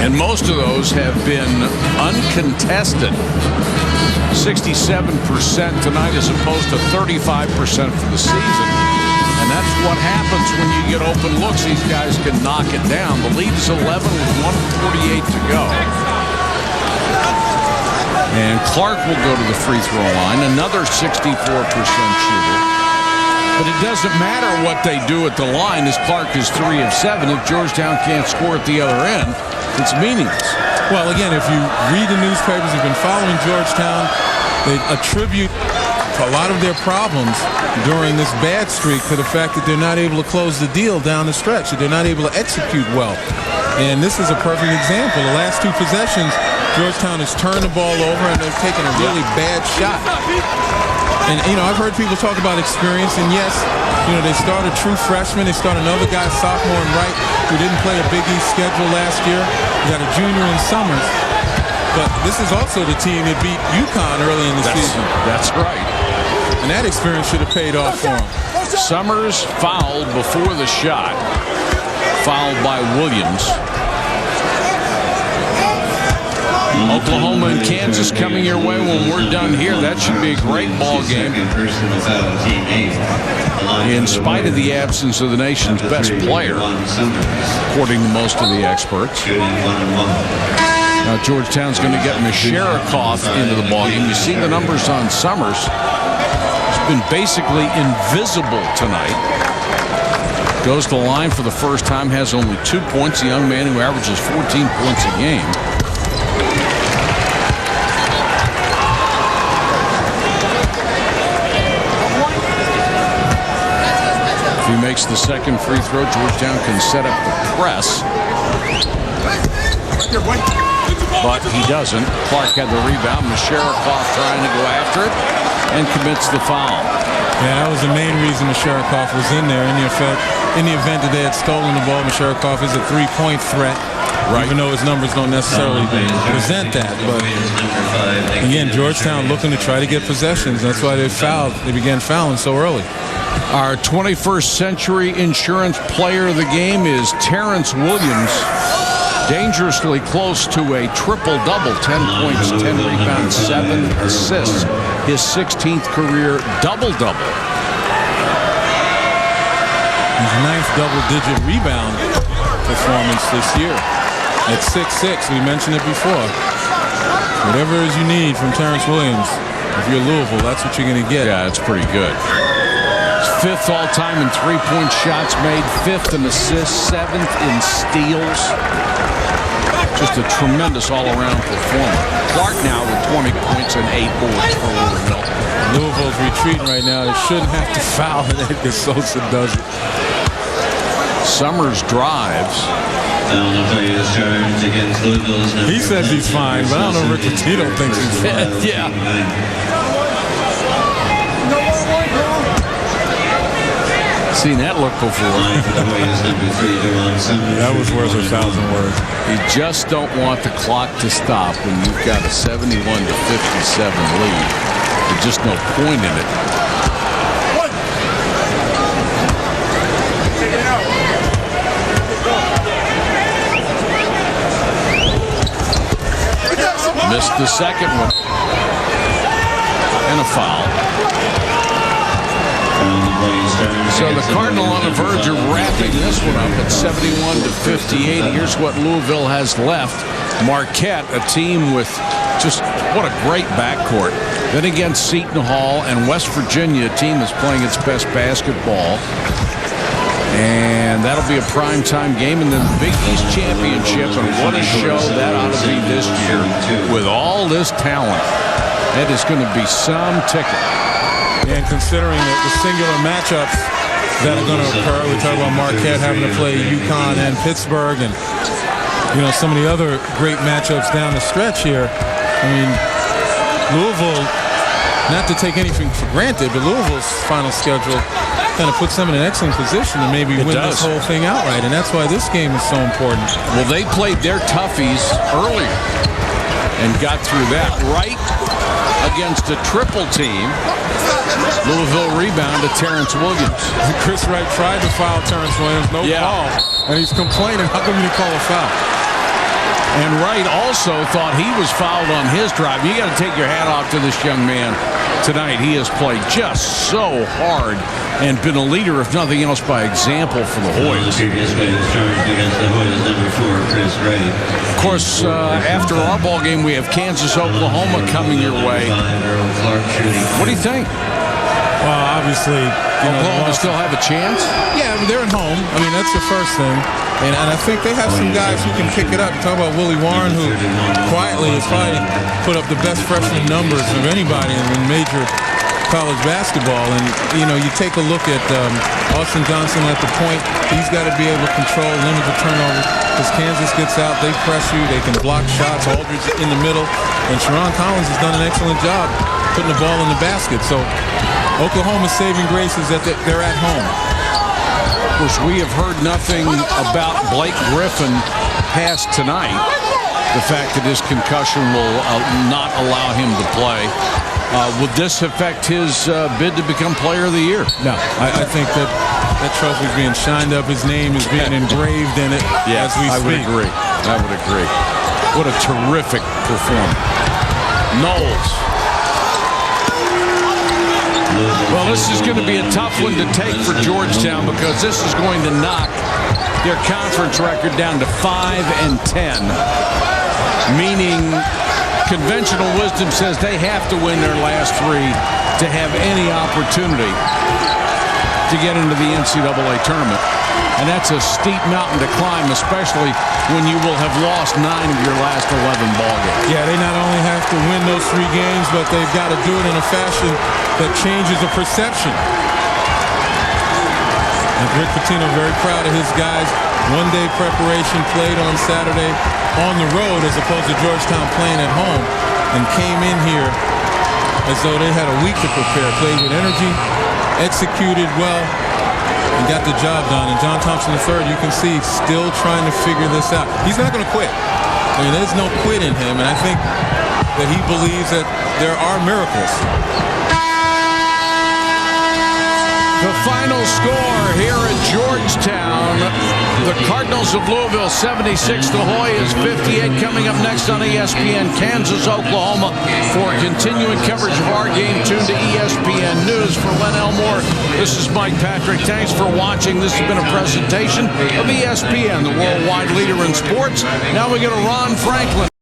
S1: And most of those have been uncontested. 67% tonight as opposed to 35% for the season. And that's what happens when you get open looks. These guys can knock it down. The lead is 11 with 1:48 to go. And Clark will go to the free throw line, another 64% shooter. But it doesn't matter what they do at the line, as Clark is 3 of 7. If Georgetown can't score at the other end, it's meaningless.
S2: Well, again, if you read the newspapers, you've been following Georgetown, they attribute a lot of their problems during this bad streak to the fact that they're not able to close the deal down the stretch, that they're not able to execute well. And this is a perfect example. The last 2 possessions, Georgetown has turned the ball over and they've taken a really bad shot. And, you know, I've heard people talk about experience, and yes, you know, they start a true freshman. They start another guy, sophomore and Wright, who didn't play a Big East schedule last year. They got a junior in Summers. But this is also the team that beat UConn early in the season.
S1: That's right.
S2: And that experience should have paid off for him.
S1: Summers fouled before the shot. Fouled by Williams. Oklahoma and Kansas coming your way when we're done here. That should be a great ball game. In spite of the absence of the nation's best player, according to most of the experts. Now Georgetown's going to get Masharikoff into the ball game. You see the numbers on Summers. He's been basically invisible tonight. Goes to the line for the first time, has only 2 points. A young man who averages 14 points a game. If he makes the second free throw, Georgetown can set up the press. But he doesn't. Clark had the rebound. Masharikoff trying to go after it and commits the foul.
S2: Yeah, that was the main reason Masharikoff was in there. In the event that they had stolen the ball, Masharikoff is a three-point threat. Right. Even though his numbers don't necessarily present that. But again, Georgetown looking to try to get possessions. That's why they fouled. They began fouling so early.
S1: Our 21st century insurance player of the game is Terrence Williams. Dangerously close to a triple-double. 10 points, 10 rebounds, 7 assists. His 16th career double-double.
S2: His 9th double-digit rebound performance this year. At 6'6", we mentioned it before. Whatever it is you need from Terrence Williams, if you're Louisville, that's what you're going to get.
S1: Yeah, it's pretty good. 5th all-time in three-point shots made, 5th in assists, 7th in steals. Just a tremendous all-around performer. Clark now with 20 points and 8 boards for Louisville.
S2: Louisville's retreating right now. They shouldn't have to foul it because Sosa does it.
S1: Summers drives.
S2: He says he's fine, but I don't know if Rick Pitino thinks he's fine.
S1: Yeah. Seen that look before.
S2: That was worth 1,000 words.
S1: You just don't want the clock to stop when you've got a 71-57 lead. There's just no point in it. Missed the second one. And a foul. So the Cardinal on the verge of wrapping this one up at 71-58. Here's what Louisville has left. Marquette, a team with just what a great backcourt. Then against Seton Hall and West Virginia, a team that's playing its best basketball. And that'll be a primetime game. And then the Big East Championship. And what a show that ought to be this year with all this talent. That is going to be some ticket.
S2: And considering the singular matchups that are going to occur, we talk about Marquette having to play UConn and Pittsburgh, and some of the other great matchups down the stretch here. I mean, Louisville, not to take anything for granted, but Louisville's final schedule kind of puts them in an excellent position to maybe win this whole thing outright, and that's why this game is so important.
S1: Well, they played their toughies earlier and got through that right against a triple team. Louisville rebound to Terrence Williams.
S2: Chris Wright tried to foul Terrence Williams, no call, and he's complaining, how come you didn't call a foul?
S1: And Wright also thought he was fouled on his drive. You got to take your hat off to this young man tonight. He has played just so hard and been a leader, if nothing else, by example for the Hoyas. Of course, after our ball game, we have Kansas, Oklahoma coming your way. What do you think?
S2: Well, obviously,
S1: Oklahoma still have a chance?
S2: Yeah, but they're at home. I mean, that's the first thing. And I think they have some guys who can pick it up. You talk about Willie Warren, who quietly has probably put up the best freshman numbers of anybody in major college basketball. And, you take a look at Austin Johnson at the point. He's got to be able to control, limit the turnovers. Because Kansas gets out, they press you, they can block shots. Aldridge in the middle. And Sharon Collins has done an excellent job putting the ball in the basket. So Oklahoma's saving grace is that they're at home.
S1: Of course, we have heard nothing about Blake Griffin past tonight. The fact that his concussion will not allow him to play. Would this affect his bid to become Player of the Year?
S2: No. I think that trophy is being shined up. His name is being engraved in it as we speak.
S1: I would agree. What a terrific performance. Knowles. Well, this is going to be a tough one to take for Georgetown because this is going to knock their conference record down to 5-10, meaning conventional wisdom says they have to win their last three to have any opportunity to get into the NCAA tournament. And that's a steep mountain to climb, especially when you will have lost 9 of your last 11 ball games.
S2: Yeah, they not only have to win those 3 games, but they've got to do it in a fashion that changes the perception. And Rick Pitino very proud of his guys. One-day preparation, played on Saturday on the road as opposed to Georgetown playing at home, and came in here as though they had a week to prepare. Played with energy, executed well, and got the job done. And John Thompson III, you can see, still trying to figure this out. He's not going to quit. I mean, there's no quit in him, and I think that he believes that there are miracles.
S1: The final score here at Georgetown, the Cardinals of Louisville 76, the Hoyas 58. Coming up next on ESPN, Kansas, Oklahoma. For continuing coverage of our game, tune to ESPN News. For Len Elmore, this is Mike Patrick. Thanks for watching. This has been a presentation of ESPN, the worldwide leader in sports. Now we go to Ron Franklin.